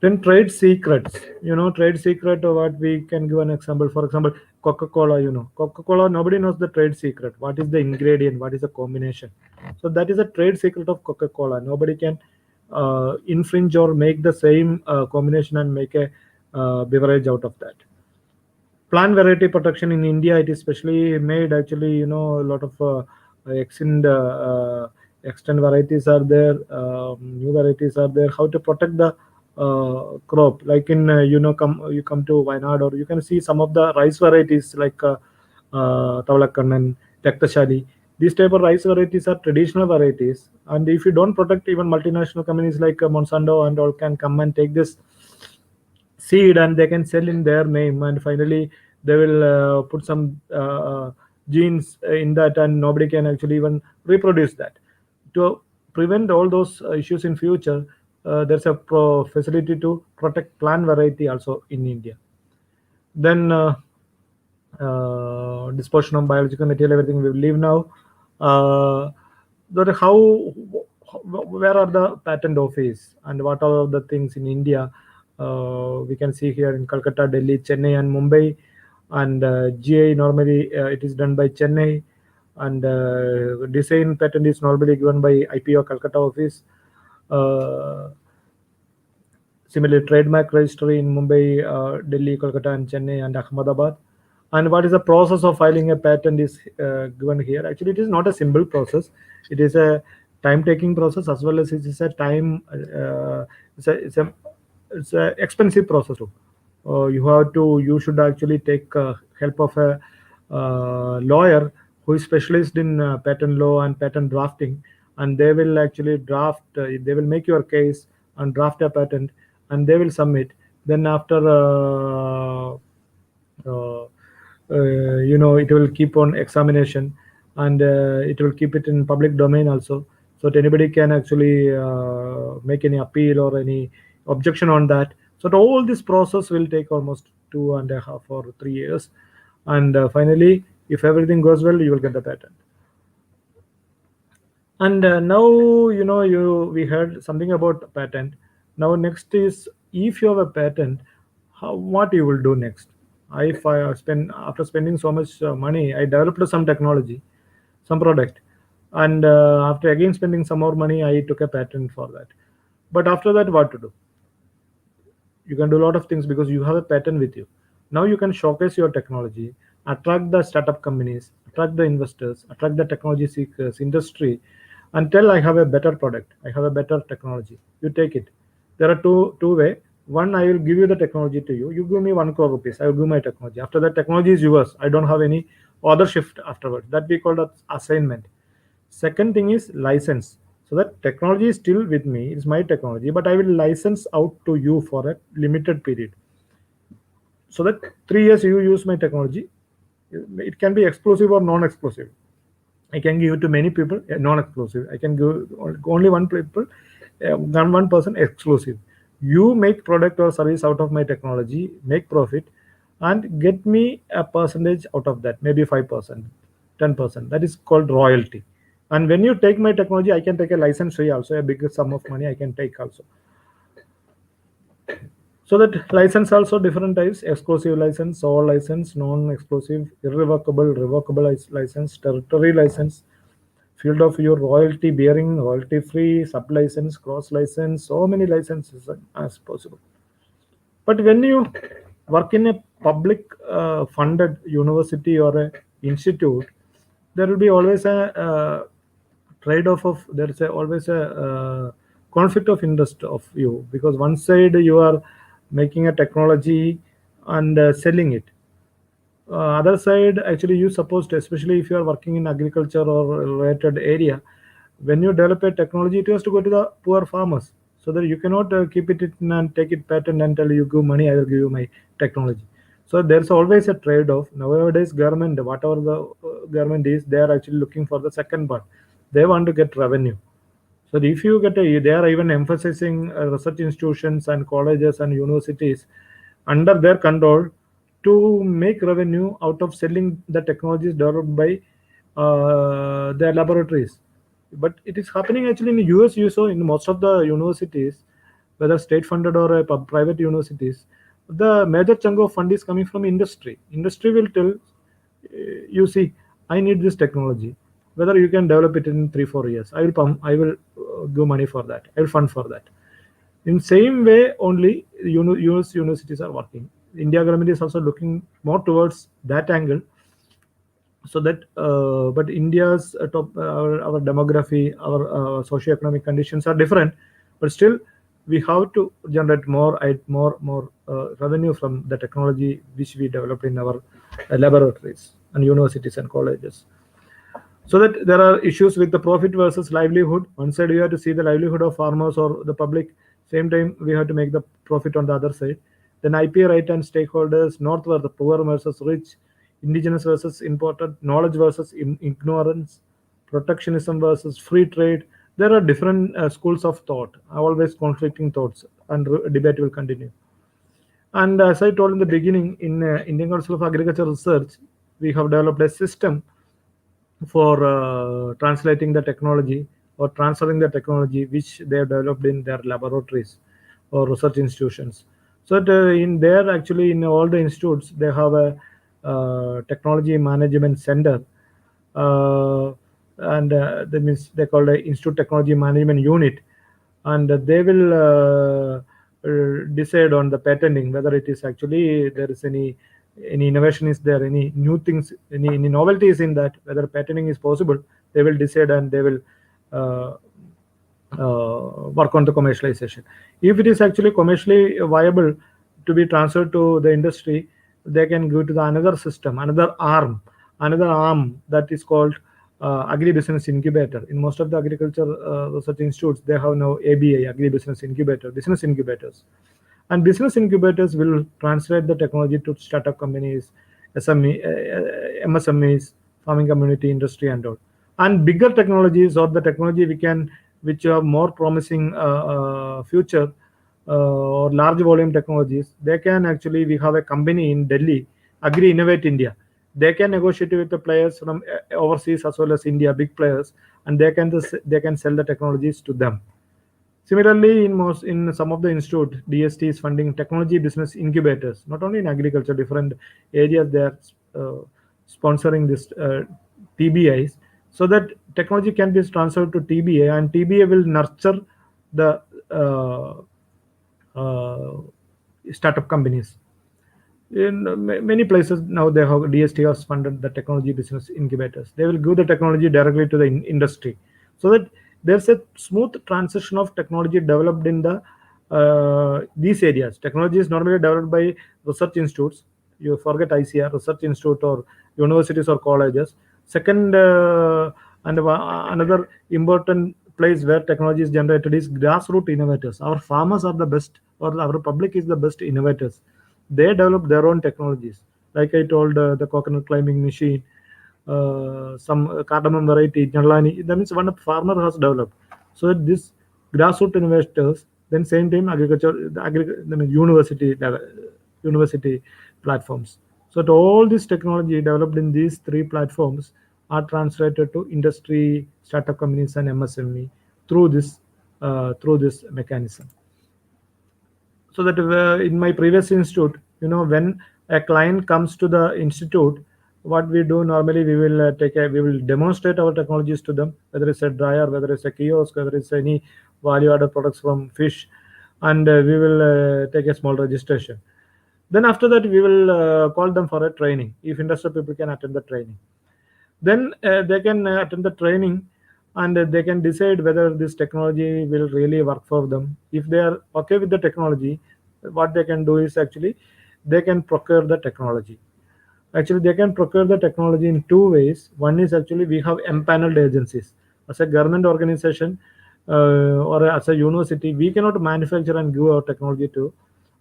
Then trade secrets, trade secret, what we can give an example. For example, Coca-Cola, Coca-Cola, nobody knows the trade secret. What is the ingredient? What is the combination? So that is a trade secret of Coca-Cola. Nobody can infringe or make the same combination and make a beverage out of that. Plant variety protection in India, it is specially made. Actually, a lot of extend varieties are there, new varieties are there. How to protect the crop? Like in you come to Wayanad, or you can see some of the rice varieties like Tavlakkan and Tektashali. These type of rice varieties are traditional varieties, and if you don't protect, even multinational companies like Monsanto and all can come and take this seed and they can sell in their name, and finally they will put some genes in that, and nobody can actually even reproduce that. To prevent all those issues in future, there's a facility to protect plant variety also in India. Then dispersion of biological material, everything we leave now. Uh, but where are the patent office and what are the things in India? We can see here in Calcutta, Delhi, Chennai, and Mumbai. And GI normally it is done by Chennai, and design patent is normally given by IPO Calcutta office. Uh, Similarly, trademark registry in Mumbai, Delhi, Kolkata, and Chennai, and Ahmedabad. And what is the process of filing a patent is given here. Actually, it is not a simple process. It is a time-taking process as well as it is a time. It's a expensive process too. You should actually take help of a lawyer who is specialist in patent law and patent drafting, and they will actually draft. They will make your case and draft a patent, and they will submit. Then after uh, it will keep on examination, and it will keep it in public domain also, so that anybody can actually make any appeal or any objection on that. So all this process will take almost 2.5 or 3 years, and finally, if everything goes well, you will get the patent. And now, you we heard something about patent. Now next is, if you have a patent, what you will do next? If I spend After spending so much money, I developed some technology, some product, and after again spending some more money, I took a patent for that. But after that, what to do? You can do a lot of things because you have a patent with you. Now you can showcase your technology, attract the startup companies, attract the investors, attract the technology seekers, industry, and tell, I have a better product, I have a better technology. You take it. There are two way. One, I will give you the technology to you. You give me 1 crore rupees. I will give my technology. After that, technology is yours. I don't have any other shift afterwards. That we call that assignment. Second thing is license. So that technology is still with me. It's my technology, but I will license out to you for a limited period. So that 3 years you use my technology. It can be exclusive or non-exclusive. I can give it to many people, non-exclusive. I can give only one person exclusive. You make product or service out of my technology, make profit, and get me a percentage out of that, maybe 5%, 10%. That is called royalty. And when you take my technology, I can take a license fee also, a bigger sum of money I can take also. So that license also different types: exclusive license, sole license, non-exclusive, irrevocable, revocable license, territory license, field of view, royalty bearing, royalty free, sub license, cross license, so many licenses as possible. But when you work in a public funded university or a institute, there will be always a trade-off of there is always a conflict of interest of you, because one side you are making a technology and selling it. Other side, actually, you supposed to, especially if you are working in agriculture or related area, when you develop a technology, it has to go to the poor farmers, so that you cannot keep it in and take it patent and tell, you give money, I will give you my technology. So there's always a trade-off. Nowadays, government, whatever the government is, they are actually looking for the second part. They want to get revenue. So if you get they are even emphasizing research institutions and colleges and universities under their control to make revenue out of selling the technologies developed by their laboratories. But it is happening actually in US. You saw in most of the universities, whether state funded or private universities, the major chunk of fund is coming from industry. Industry will tell, you see, I need this technology, whether you can develop it in 3 4 years, I will give money for that, I will fund for that. In same way only, US universities are working. India government is also looking more towards that angle, so that but India's our demography, our socioeconomic conditions are different, but still we have to generate more revenue from the technology which we develop in our laboratories and universities and colleges. So that there are issues with the profit versus livelihood. One side we have to see the livelihood of farmers or the public, same time we have to make the profit on the other side. Then IP right and stakeholders, north were the poor versus rich, indigenous versus imported, knowledge versus ignorance, protectionism versus free trade, There are different schools of thought, always conflicting thoughts, and debate will continue. And as I told in the beginning, in Indian Council of Agriculture Research, we have developed a system for translating the technology or transferring the technology which they have developed in their laboratories or research institutions. So that, in there, actually, in all the institutes, they have a technology management center, uh, and that means they call the Institute Technology Management Unit, and they will decide on the patenting, whether it is actually there is any innovation is there, any new things, any novelties in that, whether patenting is possible. They will decide, and they will uh, work on the commercialization. If it is actually commercially viable to be transferred to the industry, they can go to the another system, another arm that is called agribusiness incubator. In most of the agriculture research institutes, they have now ABI, agribusiness incubator, business incubators. And business incubators will translate the technology to startup companies, SME, MSMEs, farming community, industry, and all. And bigger technologies, or the technology which are more promising future, or large volume technologies, they can actually, we have a company in Delhi, Agri Innovate India. They can negotiate with the players from overseas as well as India, big players, and they can sell the technologies to them. Similarly, in some of the institute, DST is funding technology business incubators. Not only in agriculture, different areas they are uh, sponsoring this TBIs, so that technology can be transferred to TBA, and TBA will nurture the uh, startup companies. In many places now, they have DST has funded the technology business incubators. They will give the technology directly to the industry, so that there's a smooth transition of technology developed in the these areas. Technology is normally developed by research institutes. You forget ICR, research institute, or universities or colleges. Second, another important place where technology is generated is grassroots innovators. Our farmers are the best, or our public is the best innovators. They develop their own technologies. Like I told, the coconut climbing machine, some cardamom variety, Nalani, that means one farmer has developed. So that this grassroots investors, then same time agriculture, I mean university platforms. So that all this technology developed in these three platforms are translated to industry, startup companies, and MSME through this mechanism. So that in my previous institute, when a client comes to the institute, what we do normally, we will demonstrate our technologies to them, whether it's a dryer, whether it's a kiosk, whether it's any value added products from fish, and we will take a small registration. Then after that, we will call them for a training, if interested people can attend the training. Then they can attend the training, and they can decide whether this technology will really work for them. If they are okay with the technology, what they can do is actually they can procure the technology. Actually, they can procure the technology in two ways. One is, actually, we have empaneled agencies. As a government organization, or as a university, we cannot manufacture and give our technology to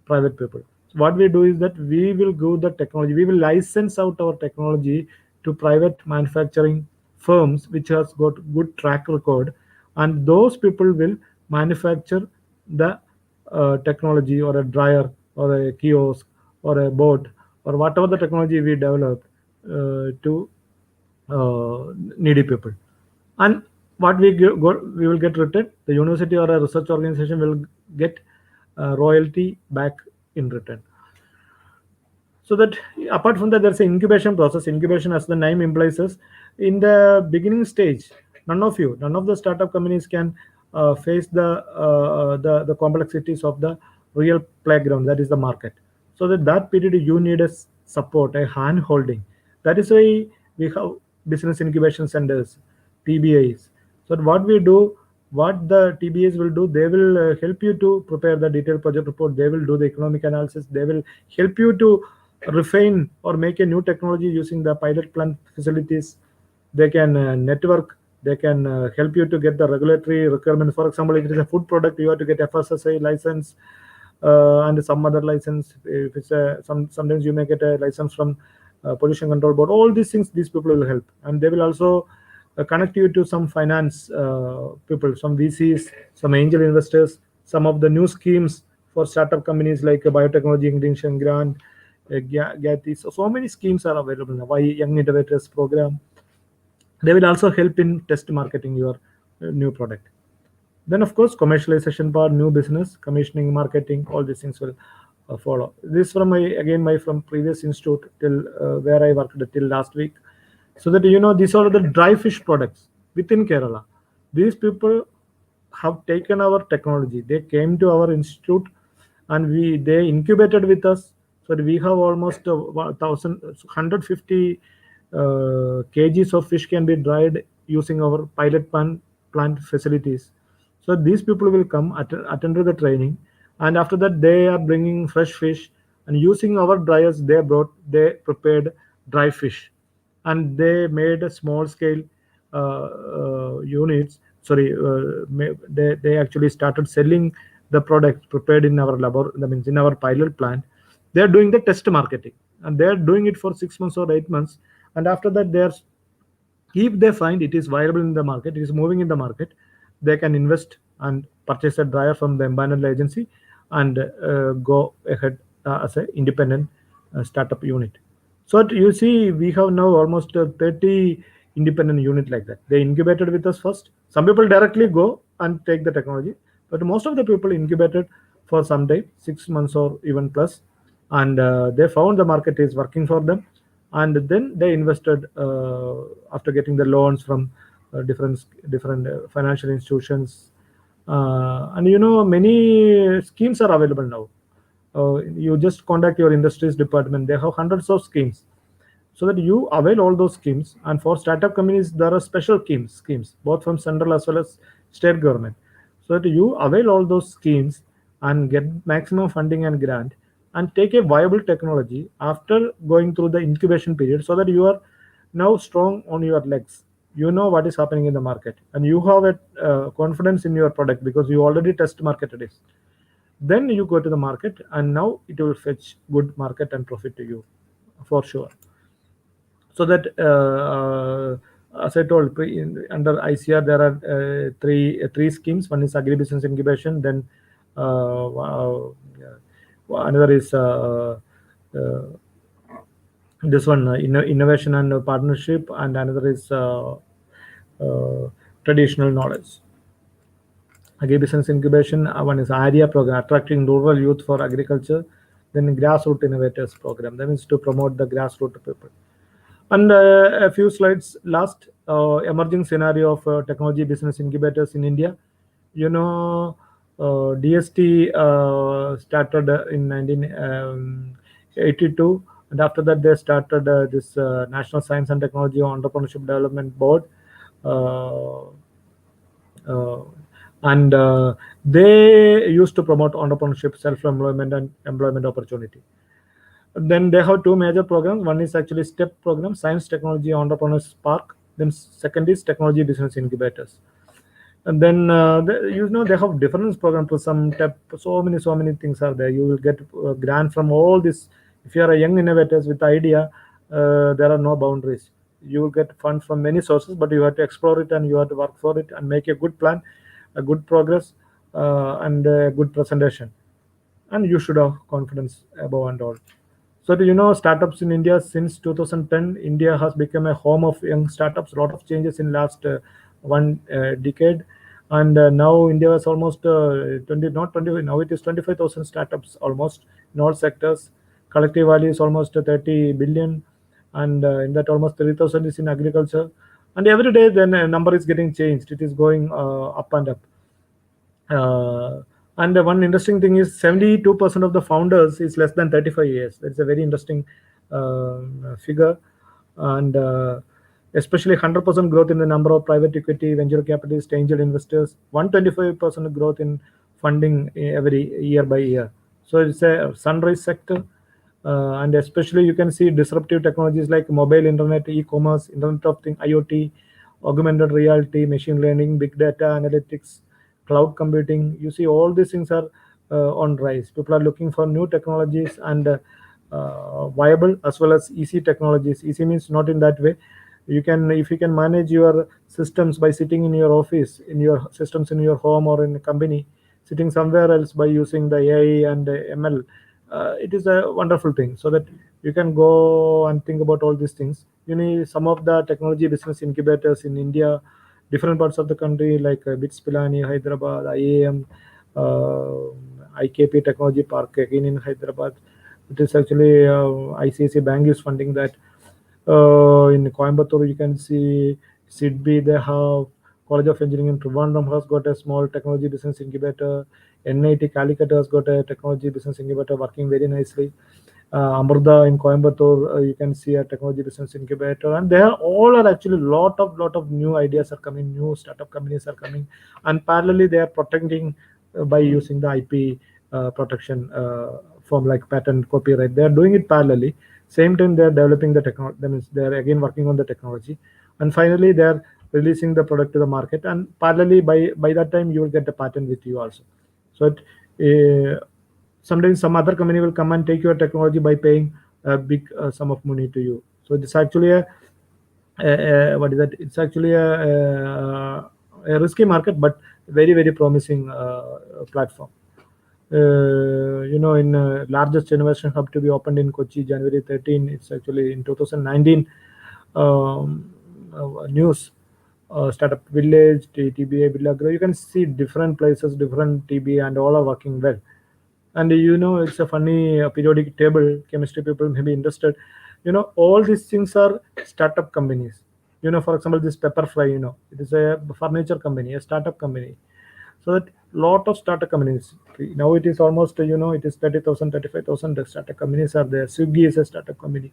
private people. So what we do is that we will give the technology, we will license out our technology to private manufacturing firms which has got good track record, and those people will manufacture the technology, or a dryer, or a kiosk, or a boat, or whatever the technology we developed to needy people. And what we will get return, the university or a research organization will get royalty back in return. So that, apart from that, there's an incubation process. Incubation, as the name implies, is in the beginning stage. None of the startup companies can face the complexities of the real playground, that is the market. So that period, you need a support, a hand holding. That is why we have business incubation centers, TBIs. So what we do, what the TBAs will do, they will help you to prepare the detailed project report. They will do the economic analysis. They will help you to refine or make a new technology using the pilot plant facilities. They can network. They can help you to get the regulatory requirement. For example, if it is a food product, you have to get FSSAI license, and some other license. If it's sometimes you may get a license from pollution control board. All these things, these people will help, and they will also connect you to some finance people, some VCs, some angel investors, some of the new schemes for startup companies like biotechnology extension grant, GATI. So many schemes are available now. Why Young Innovators program. They will also help in test marketing your new product. Then, of course, commercialization part, new business, commissioning, marketing, all these things will follow. This from my again my from previous institute till where I worked till last week. So that these are the dry fish products within Kerala. These people have taken our technology. They came to our institute and they incubated with us. So that we have almost 150 kgs of fish can be dried using our pilot plant facilities. So these people will come attend to the training, and after that they are bringing fresh fish, and using our dryers they prepared dry fish, and they made a small scale units. Sorry, they actually started selling the product prepared in our labor. That means in our pilot plant, they are doing the test marketing, and they are doing it for 6 months or 8 months, and after that they are, if they find it is viable in the market, it is moving in the market, they can invest and purchase a dryer from the environmental agency and go ahead as an independent startup unit. So you see, we have now almost 30 independent unit like that. They incubated with us first. Some people directly go and take the technology, but most of the people incubated for some time, 6 months or even plus, and they found the market is working for them, and then they invested after getting the loans from different financial institutions, and many schemes are available now. You just contact your industries department, they have hundreds of schemes, so that you avail all those schemes. And for startup companies there are special schemes both from central as well as state government, so that you avail all those schemes and get maximum funding and grant, and take a viable technology after going through the incubation period, so that you are now strong on your legs. You know what is happening in the market, and you have a confidence in your product because you already test marketed it. Then you go to the market, and now it will fetch good market and profit to you for sure. So that as I told, under ICR there are three schemes. One is agribusiness incubation, then another is uh, this one, innovation and partnership, and another is uh, traditional knowledge. Agribusiness incubation, one is area program, attracting rural youth for agriculture. Then grassroots innovators program, that means to promote the grassroots people. And a few slides last, emerging scenario of technology business incubators in India. DST started in 1982, and after that they started this National Science and Technology Entrepreneurship Development Board. Uh, uh, and they used to promote entrepreneurship, self-employment, and employment opportunity. Then they have two major programs. One is actually STEP program, Science Technology Entrepreneurs Spark. Then second is Technology Business Incubators. And then they have different programs for some step. So many things are there. You will get grant from all this. If you are a young innovators with idea, there are no boundaries. You will get fund from many sources, but you have to explore it and you have to work for it and make a good plan, a good progress, and a good presentation. And you should have confidence above and all. So, startups in India since 2010, India has become a home of young startups. A lot of changes in last one decade, and now India is almost 20, not 20. Now it is 25,000 startups almost in all sectors. Collective value is almost 30 billion, and in that almost 3,000 is in agriculture. And every day, then number is getting changed. It is going up and up. And one interesting thing is 72% of the founders is less than 35 years. That's a very interesting figure. And especially 100% growth in the number of private equity, venture capitalists, angel investors, 125% growth in funding every year by year. So it's a sunrise sector. And especially you can see disruptive technologies like mobile internet, e-commerce, internet of things, IoT, augmented reality, machine learning, big data analytics, cloud computing. You see all these things are on rise. People are looking for new technologies and viable as well as easy technologies. Easy means not in that way. You can, if you can manage your systems by sitting in your office, in your systems in your home or in a company, sitting somewhere else by using the AI and ML, it is a wonderful thing. So that you can go and think about all these things. You know, some of the technology business incubators in India, different parts of the country, like BITS Pilani, Hyderabad, IAM, IKP Technology Park again in Hyderabad. It is actually ICICI Bank is funding that. In Coimbatore, you can see SIDBI, they have College of Engineering in Trivandrum has got a small technology business incubator. NIT Calicut has got a technology business incubator working very nicely. Amrita in Coimbatore, you can see a technology business incubator, and they are all are actually lot of new ideas are coming, new startup companies are coming, and parallelly they are protecting by using the IP protection from like patent copyright. They are doing it parallelly. Same time they are developing the technology. That means they are again working on the technology, and finally they are releasing the product to the market. And parallelly, by that time you will get the patent with you also. So sometimes some other company will come and take your technology by paying a big sum of money to you. So it's actually what is that? It's actually a risky market, but very promising platform. In largest innovation hub to be opened in Kochi, January 13. It's actually in 2019. News. Startup village, TBA, Villagra. You can see different places, different TBA, and all are working well. And it's a funny periodic table. Chemistry people may be interested. All these things are startup companies. For example, this Pepperfry. It is a furniture company, a startup company. So that lot of startup companies now, it is almost it is 30,000, 35,000 startup companies are there. Swiggy is a startup company.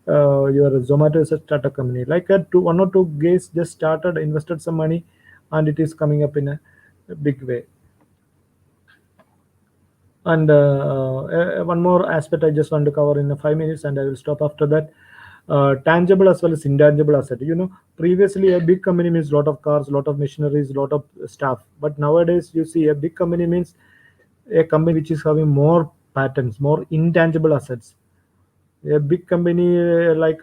Your Zomato is a startup company. Like one or two guys just started, invested some money, and it is coming up in a big way. And one more aspect I just want to cover in 5 minutes, and I will stop after that. Tangible as well as intangible asset. Previously a big company means lot of cars, lot of machineries, lot of staff. But nowadays you see a big company means a company which is having more patents, more intangible assets. A big company like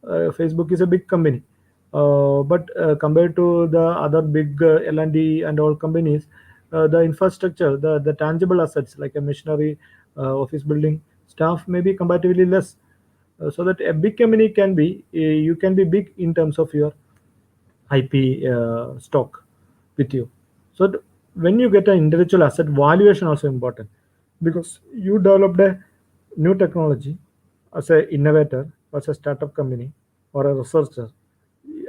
Facebook is a big company, but compared to the other big L&D and all companies, the infrastructure, the tangible assets like a machinery, office building, staff may be comparatively less. So that a big company can be, you can be big in terms of your IP stock with you. So when you get an intellectual asset, valuation also important, because you developed a new technology as a innovator, as a startup company or a researcher,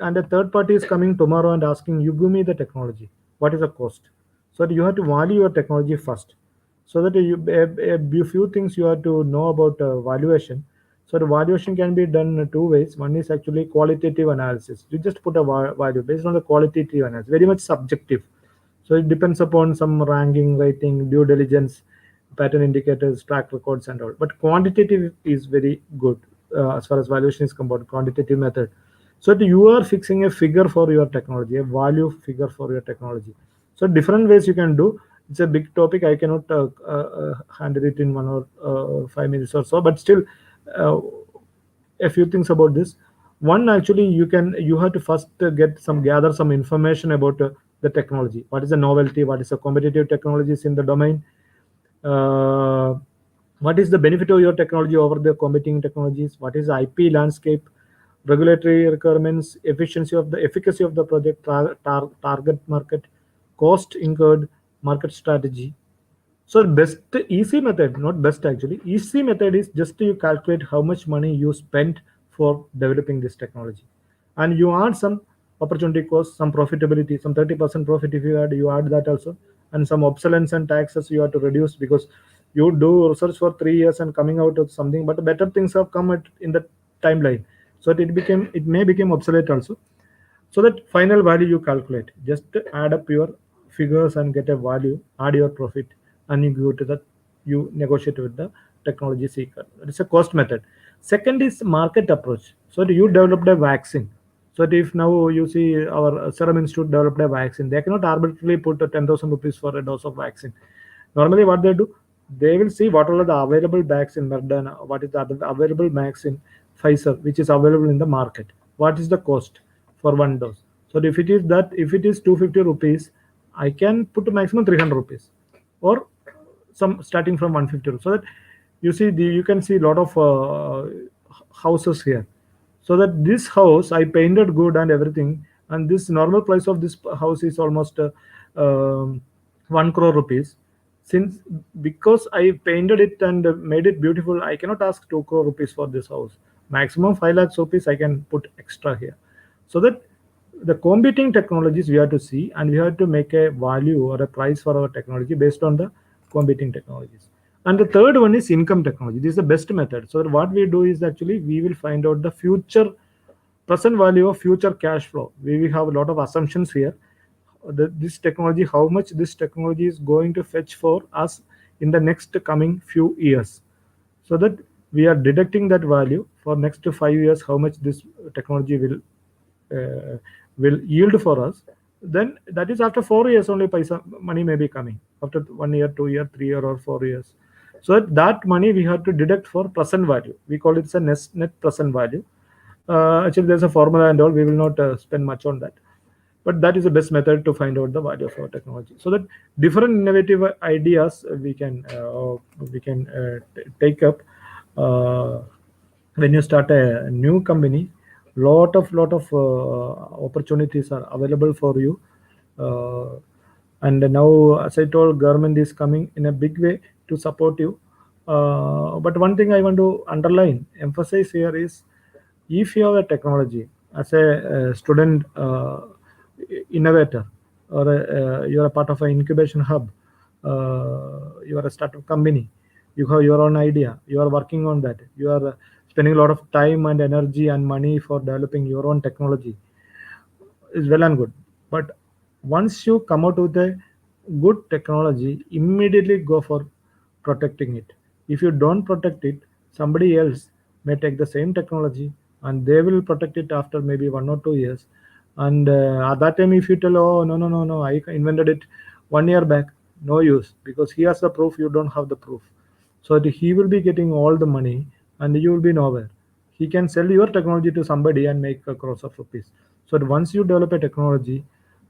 and a third party is coming tomorrow and asking you, give me the technology. What is the cost? So that you have to value your technology first. So that a few things you have to know about valuation. So the valuation can be done two ways. One is actually qualitative analysis. You just put a value based on the qualitative analysis, very much subjective. So it depends upon some ranking, rating, due diligence, pattern indicators, track records, and all. But quantitative is very good as far as valuation is concerned. Quantitative method. So that you are fixing a figure for your technology, a value figure for your technology. So different ways you can do. It's a big topic. I cannot handle it in 1 or 5 minutes or so. But still, uh, a few things about this. One, actually, you have to first gather some information about the technology. What is the novelty? What is the competitive technologies in the domain? uh, what is the benefit of your technology over the competing technologies? What is the IP landscape, regulatory requirements, efficacy of the project, target market, cost incurred, market strategy. So best easy method, not best actually. Easy method is just you calculate how much money you spent for developing this technology, and you add some opportunity cost, some profitability, some 30% profit if you add that also, and some obsolescence and taxes you have to reduce, because you do research for 3 years and coming out with something, but better things have come in the timeline, so it may become obsolete also. So that final value you calculate, just add up your figures and get a value, add your profit, and you go to the, you negotiate with the technology seeker. It's a cost method. Second is market approach. So that you developed a vaccine. So that if now you see our Serum Institute developed a vaccine, they cannot arbitrarily put 10,000 rupees for a dose of vaccine. Normally, what they do, they will see what are the available vaccine Moderna, what is the available vaccine Pfizer, which is available in the market. what is the cost for one dose. So if it is that, if it is 250 rupees, I can put maximum 300 rupees, or some starting from 150 rupees. So that you see you can see a lot of houses here. So that this house I painted good and everything, and this normal price of this house is almost 1 crore rupees. Since, because I painted it and made it beautiful, I cannot ask 2 crore rupees for this house. Maximum 5 lakhs rupees I can put extra here. So that the competing technologies we have to see, and we have to make a value or a price for our technology based on the competing technologies. And the third one is income technology. This is the best method. So what we do is actually we will find out the future present value of future cash flow. We will have a lot of assumptions here. This technology, how much this technology is going to fetch for us in the next coming few years, so that we are deducting that value for next 5 years, how much this technology will yield for us. Then that is after 4 years only paisa money may be coming, after 1 year, 2 year, 3 year, or 4 years. So that money we have to deduct for present value. We call it a net present value. Actually, there's a formula and all. We will not spend much on that, but that is the best method to find out the value of our technology. So that different innovative ideas we can take up uh, when you start a new company. Lot of opportunities are available for you. uh, and now, as I told, government is coming in a big way to support you. But one thing I want to underline, emphasize here is, if you have a technology as a student innovator, or you're a part of an incubation hub, you are a startup company, you have your own idea, you are working on that, you are spending a lot of time and energy and money for developing your own technology, is well and good. But once you come out with a good technology, immediately go for protecting it. If you don't protect it, somebody else may take the same technology, and they will protect it after maybe 1 or 2 years. And at that time, if you tell, oh, no, no, no, no, I invented it 1 year back, no use, because he has the proof, you don't have the proof. So he will be getting all the money, and you will be nowhere. He can sell your technology to somebody and make a crores of rupees. So once you develop a technology,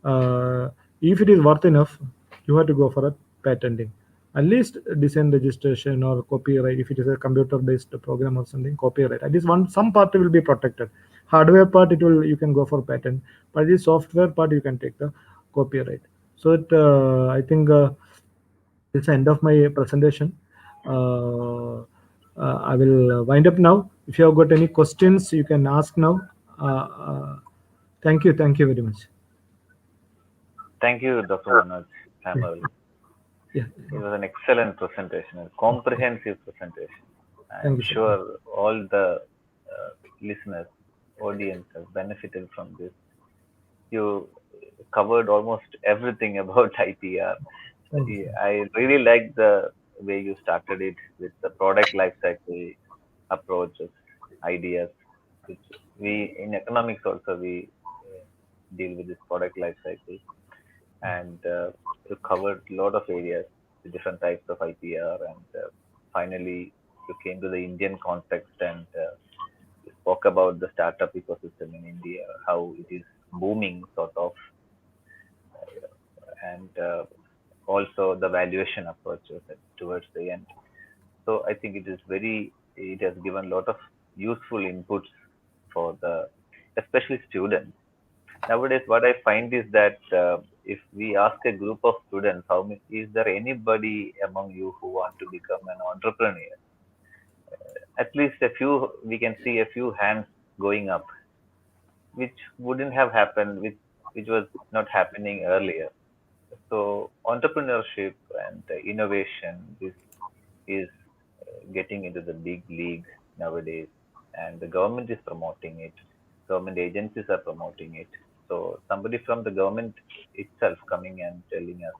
uh, if it is worth enough, you have to go for a patenting. At least design registration or copyright. If it is a computer-based program or something, copyright. At least some part will be protected. Hardware part, it will, you can go for patent. But the software part, you can take the copyright. So I think it's the end of my presentation. Uh, I will wind up now. If you have got any questions, you can ask now. Thank you. Thank you very much. Thank you, Dr. Manoj Yeah. Samuel. Yeah. It was an excellent presentation, a comprehensive presentation. I Thank am you, sir. sure all the listeners, audience has benefited from this. You covered almost everything about IPR. Thank you, sir. I really like the way you started it with the product lifecycle approaches, ideas, which we in economics also we deal with this product lifecycle, and you covered a lot of areas, the different types of IPR, and finally you came to the Indian context and you spoke about the startup ecosystem in India, how it is booming, sort of, and also the valuation approaches towards the end. So I think it has given a lot of useful inputs for the, especially students. Nowadays, what I find is that if we ask a group of students, is there anybody among you who want to become an entrepreneur? At least a few, we can see a few hands going up, which wouldn't have happened, which was not happening earlier. So entrepreneurship and innovation is getting into the big league nowadays, and the government is promoting it. Government agencies are promoting it. So somebody from the government itself coming and telling us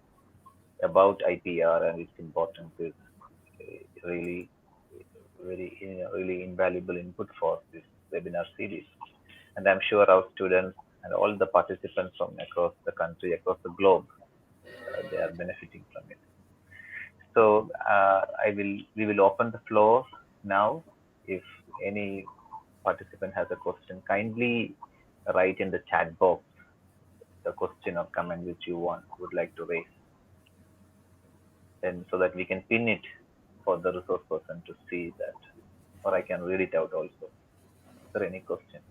about IPR and its importance is really really invaluable input for this webinar series. And I'm sure our students and all the participants from across the country, across the globe, they are benefiting from it. So we will open the floor now. If any participant has a question, kindly write in the chat box the question or comment which you would like to raise, and so that we can pin it for the resource person to see that, or I can read it out also. Is there any question?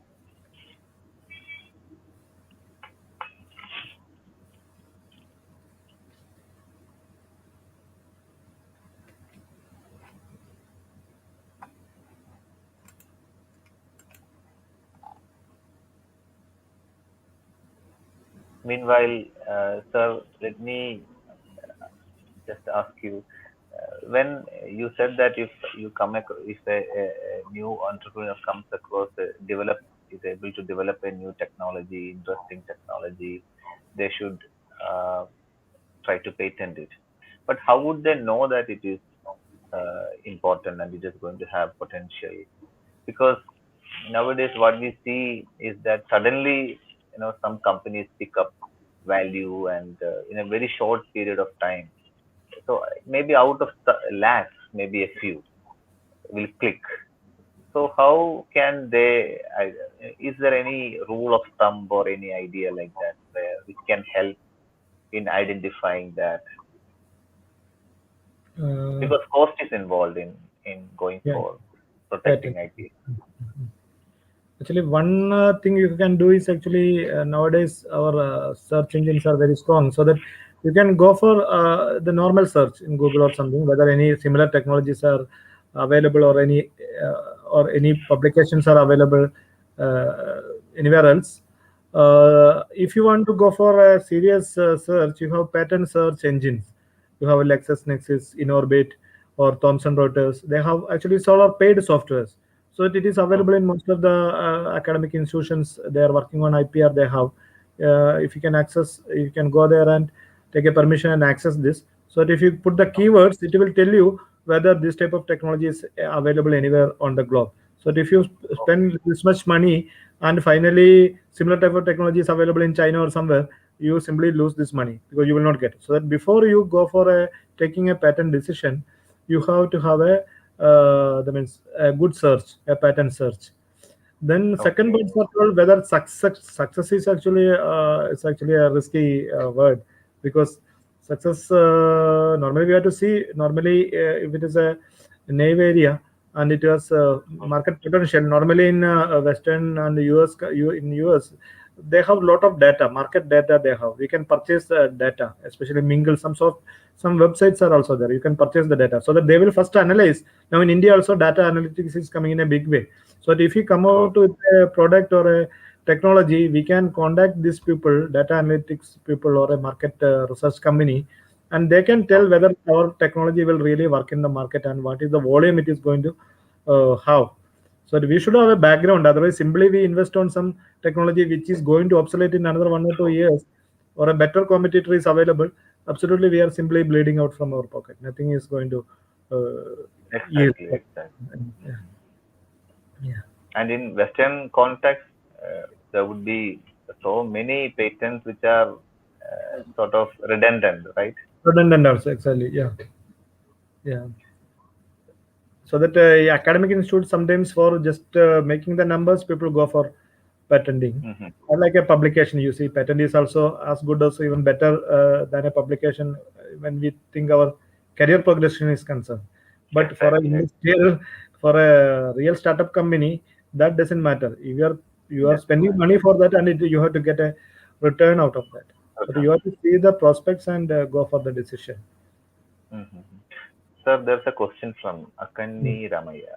Meanwhile, sir, let me just ask you, when you said that if you if a new entrepreneur comes across is able to develop a new technology, interesting technology, they should uh, try to patent it. But how would they know that it is important and it is going to have potential? Because nowadays what we see is that suddenly, some companies pick up value, and in a very short period of time, so maybe out of lakhs, maybe a few will click. So how can they? Is there any rule of thumb or any idea like that which can help in identifying that? Uh, Because cost is involved in going yeah, for protecting patent. IP. Actually, one thing you can do is actually nowadays our search engines are very strong, so that you can go for the normal search in Google or something, whether any similar technologies are available, or any publications are available uh, anywhere else. If you want to go for a serious search, you have pattern search engines. You have LexisNexis, Inorbit, or Thomson Reuters. They have actually sort of paid softwares, so it is available in most of the academic institutions. They are working on IPR. They have, if you can access, you can go there and take a permission and access this. So that if you put the keywords, it will tell you whether this type of technology is available anywhere on the globe. So that if you spend this much money and finally similar type of technology is available in China or somewhere, you simply lose this money because you will not get it. So that before you go for a taking a patent decision, you have to have a that means a good search, a pattern search. Then second Okay. point for all, whether success is actually it's actually a risky word, because success normally we have to see normally if it is a naive area and it has market potential. Normally in Western and US, in US, they have a lot of data, market data. They have, we can purchase data, especially mingle some websites are also there. You can purchase the data so that they will first analyze. Now in India also data analytics is coming in a big way. So that if you come Oh, out with a product or a technology, we can contact these people, data analytics people or a market research company, and they can tell okay. whether our technology will really work in the market and what is the volume it is going to have. So we should have a background. Otherwise, simply we invest on some technology which is going to obsolete in another 1 or 2 years, or a better competitor is available. Absolutely, we are simply bleeding out from our pocket. Nothing is going to yield. Exactly, exactly. Yeah, yeah. And in Western context, there would be so many patents which are sort of redundant, right? Redundant also, exactly. Yeah, yeah. So that academic institutes sometimes for just making the numbers, people go for patenting. Hmm. Or like a publication, you see, patent is also as good as even better than a publication when we think our career progression is concerned. But for a Exactly. industrial, for a real startup company, that doesn't matter. You are Doesn't spending matter. money for that, and you have to get a return out of that. But Okay. you have to see the prospects and go for the decision. Hmm. Sir, there's a question from Mm. Akani Ramaya.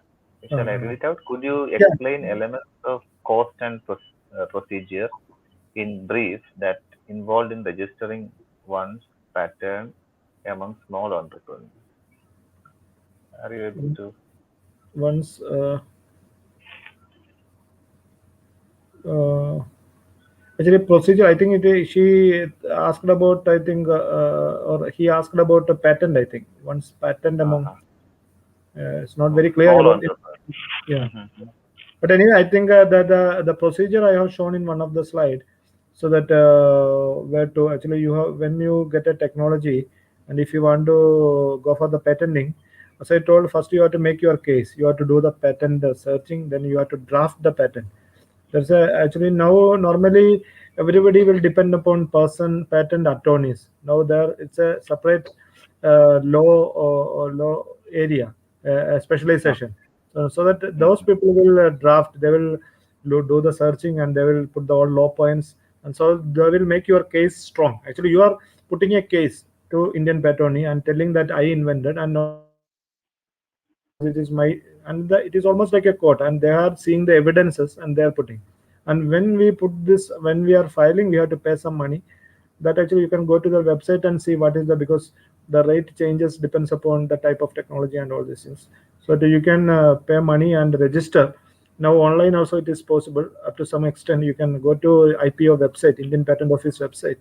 Shall I Uh, read it out? Could you yeah. explain elements of cost and procedure in brief that involved in registering one's pattern among small entrepreneurs? Are you able to? Once uh, actually procedure, I think she asked about, I think or he asked about a patent, I think once patent among, Uh-huh. it's not Oh, very clear small about it. entrepreneurs. Yeah, Mm-hmm. but anyway, I think the procedure I have shown in one of the slide, so that where to actually you have, when you get a technology and if you want to go for the patenting, As I told, first you have to make your case. You have to do the patent searching. Then you have to draft the patent. There's a actually now normally everybody will depend upon person patent attorneys. Now there it's a separate law or law area, specialization. So that those Mhm. people will draft, they will do the searching and they will put the all law points, and so they will make your case strong. Actually, you are putting a case to Indian attorney and telling that I invented, and not only I invented because it is my, and it is almost like a court, and they are seeing the evidences and they are putting. And when we put this, when we are filing, we have to pay some money. That actually you can go to the website and see what is the, because the rate changes depends upon the type of technology and all these things. So that you can pay money and register. Now online also it is possible up to some extent. You can go to IPO website, Indian Patent Office website.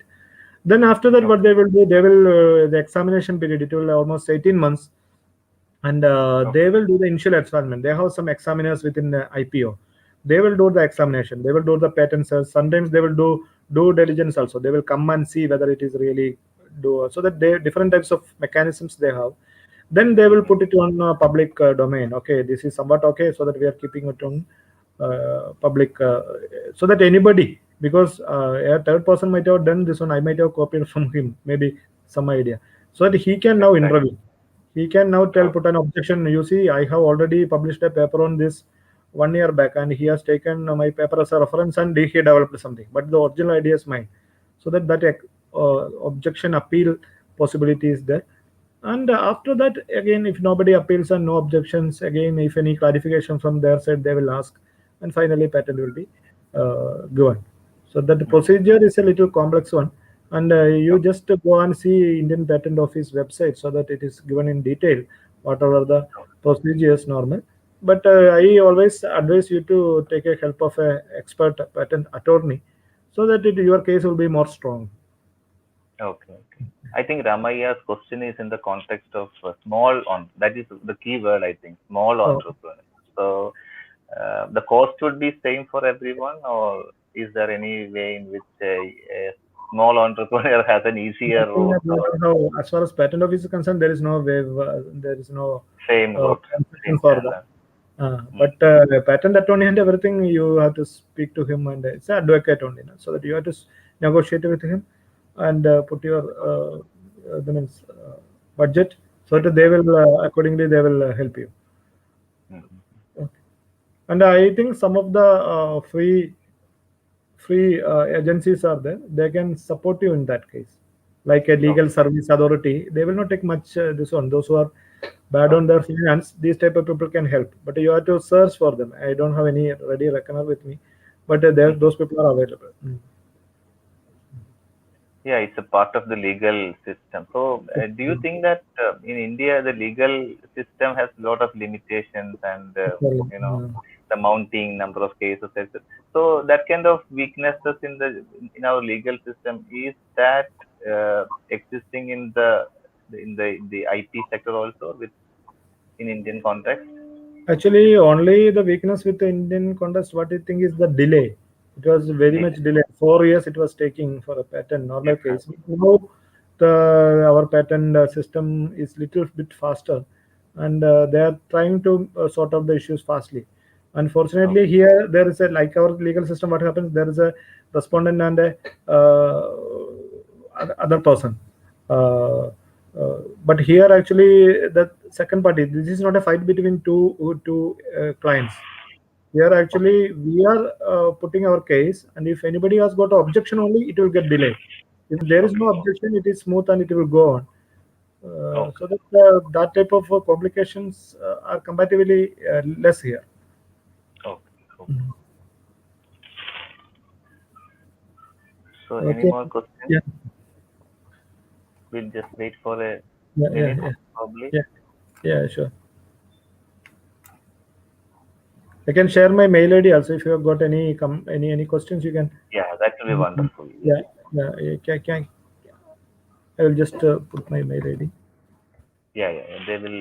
Then after that, what Okay. they will do, they will the examination period. It will almost 18 months, and they Okay. will do the initial examination. They have some examiners within the IPO. They will do the examination. They will do the patent search. Sometimes they will do due diligence also. They will come and see whether it is really do, so that they different types of mechanisms they have. Then they will Mhm. put it on public domain. Okay, this is somewhat okay, so that we are keeping it on public, so that anybody, because a third person might have done this one, I might have copied from him, maybe some idea, so that he can now Exactly. intervene. He can now tell, Okay. put an objection. You see, I have already published a paper on this 1 year back, and he has taken my paper as a reference, and he developed something. But the original idea is mine. So that objection appeal possibility is there. And after that, again, if nobody appeals and no objections, again, if any clarification from their side, they will ask, and finally, patent will be given. So that the Mhm. procedure is a little complex one, and you Okay. just go and see Indian Patent Office website so that it is given in detail whatever the procedures normal. But I always advise you to take a help of a expert patent attorney, so that your case will be more strong. Okay. Okay. I think Ramaya's question is in the context of small on. That is the key word, I think. Small Oh, entrepreneurs. So the cost would be same for everyone, or is there any way in which a small entrepreneur has an easier nothing route that we or don't have. As far as patent office is concerned, there is no waive, there is no same route, concession same for that. channel? But Mm. patent attorney and everything, you have to speak to him, and it's an advocate only, no? So that you have to negotiate with him and put your the means, budget, so that they will Exactly. accordingly they will help you. Mhm. Okay. And I think some of the free agencies are there. They can support you in that case, like a legal Okay. service authority. They will not take much this one. Those who are bad on Okay. their finance, these type of people can help. But you have to search for them. I don't have any ready reckoner with me, but there Mhm. those people are available. Yeah, it's a part of the legal system. So, do you think that in India the legal system has a lot of limitations and the mounting number of cases, etc. So that kind of weaknesses in our legal system, is that existing in the IT sector also with in Indian context? Actually, only the weakness with the Indian contest, what I think is the delay. It was very much Delay. delayed. 4 years it was taking for a patent normal case. Exactly. Now our patent system is little bit faster, and they are trying to sort out the issues fastly. Unfortunately, Okay. here there is a, like our legal system. What happens? There is a respondent and a other person. Uh, but here actually the second party. This is not a fight between two clients. Here Okay. actually we are putting our case, and if anybody has got an objection only, it will get delayed. If there is no Okay. objection, it is smooth and it will go on. So Okay. that that type of complications are comparatively less here. Okay. Okay. Mhm. So, any Okay. more questions? Yeah. We'll just wait for a Yeah. Yeah. minute, Yeah. probably. Yeah. Yeah. Sure. I can share my mail ID also. If you have got any questions, you can. Yeah, that will be wonderful. Yes. Yeah. Yeah. I will just put my mail ID. Yeah, yeah, yeah. They will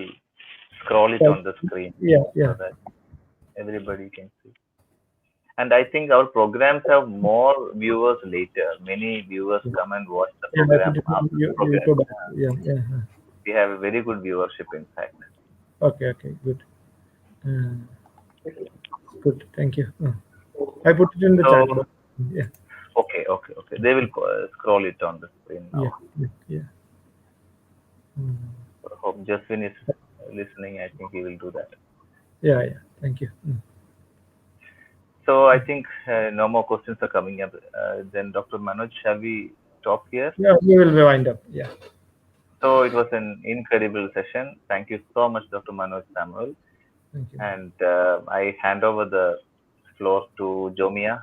scroll it Yeah. on the screen Yeah. Yeah. so that everybody can see. And I think our programs have more viewers later. Many viewers come and watch the Yeah. I program put it in after the program. YouTube. Yeah. Yeah. We have a very good viewership, in fact. Okay, okay, good. Good, thank you. I put it in the chat So, box. Yeah, okay. They will scroll it on the screen yeah, now. yeah, yeah. I hope Jaswin is listening. I think he will do that. Yeah, yeah. Thank you. So I think no more questions are coming up. Then Dr. Manoj, shall we stop here? Yeah, we will wind up. Yeah. So it was an incredible session. Thank you so much, Dr. Manoj Samuel. Thank you. And I hand over the floor to Jomia.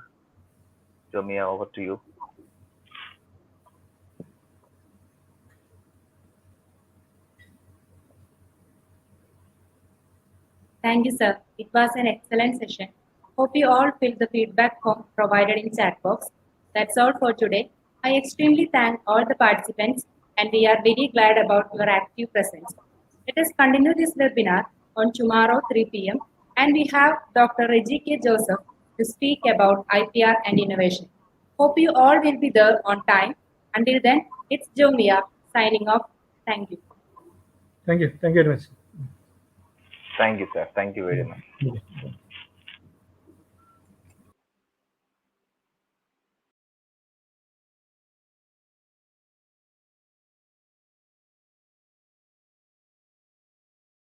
Jomia, over to you. Thank you, sir. It was an excellent session. Hope you all filled the feedback form provided in chat box. That's all for today. I extremely thank all the participants and we are very glad about your active presence. Let us continue this webinar on tomorrow 3 p.m. and we have Dr. Reggie K. Joseph to speak about IPR and innovation. Hope you all will be there on time. Until then, it's Jomia signing off. Thank you. Thank you. Thank you very much. Thank you, sir. Thank you very much. Yeah.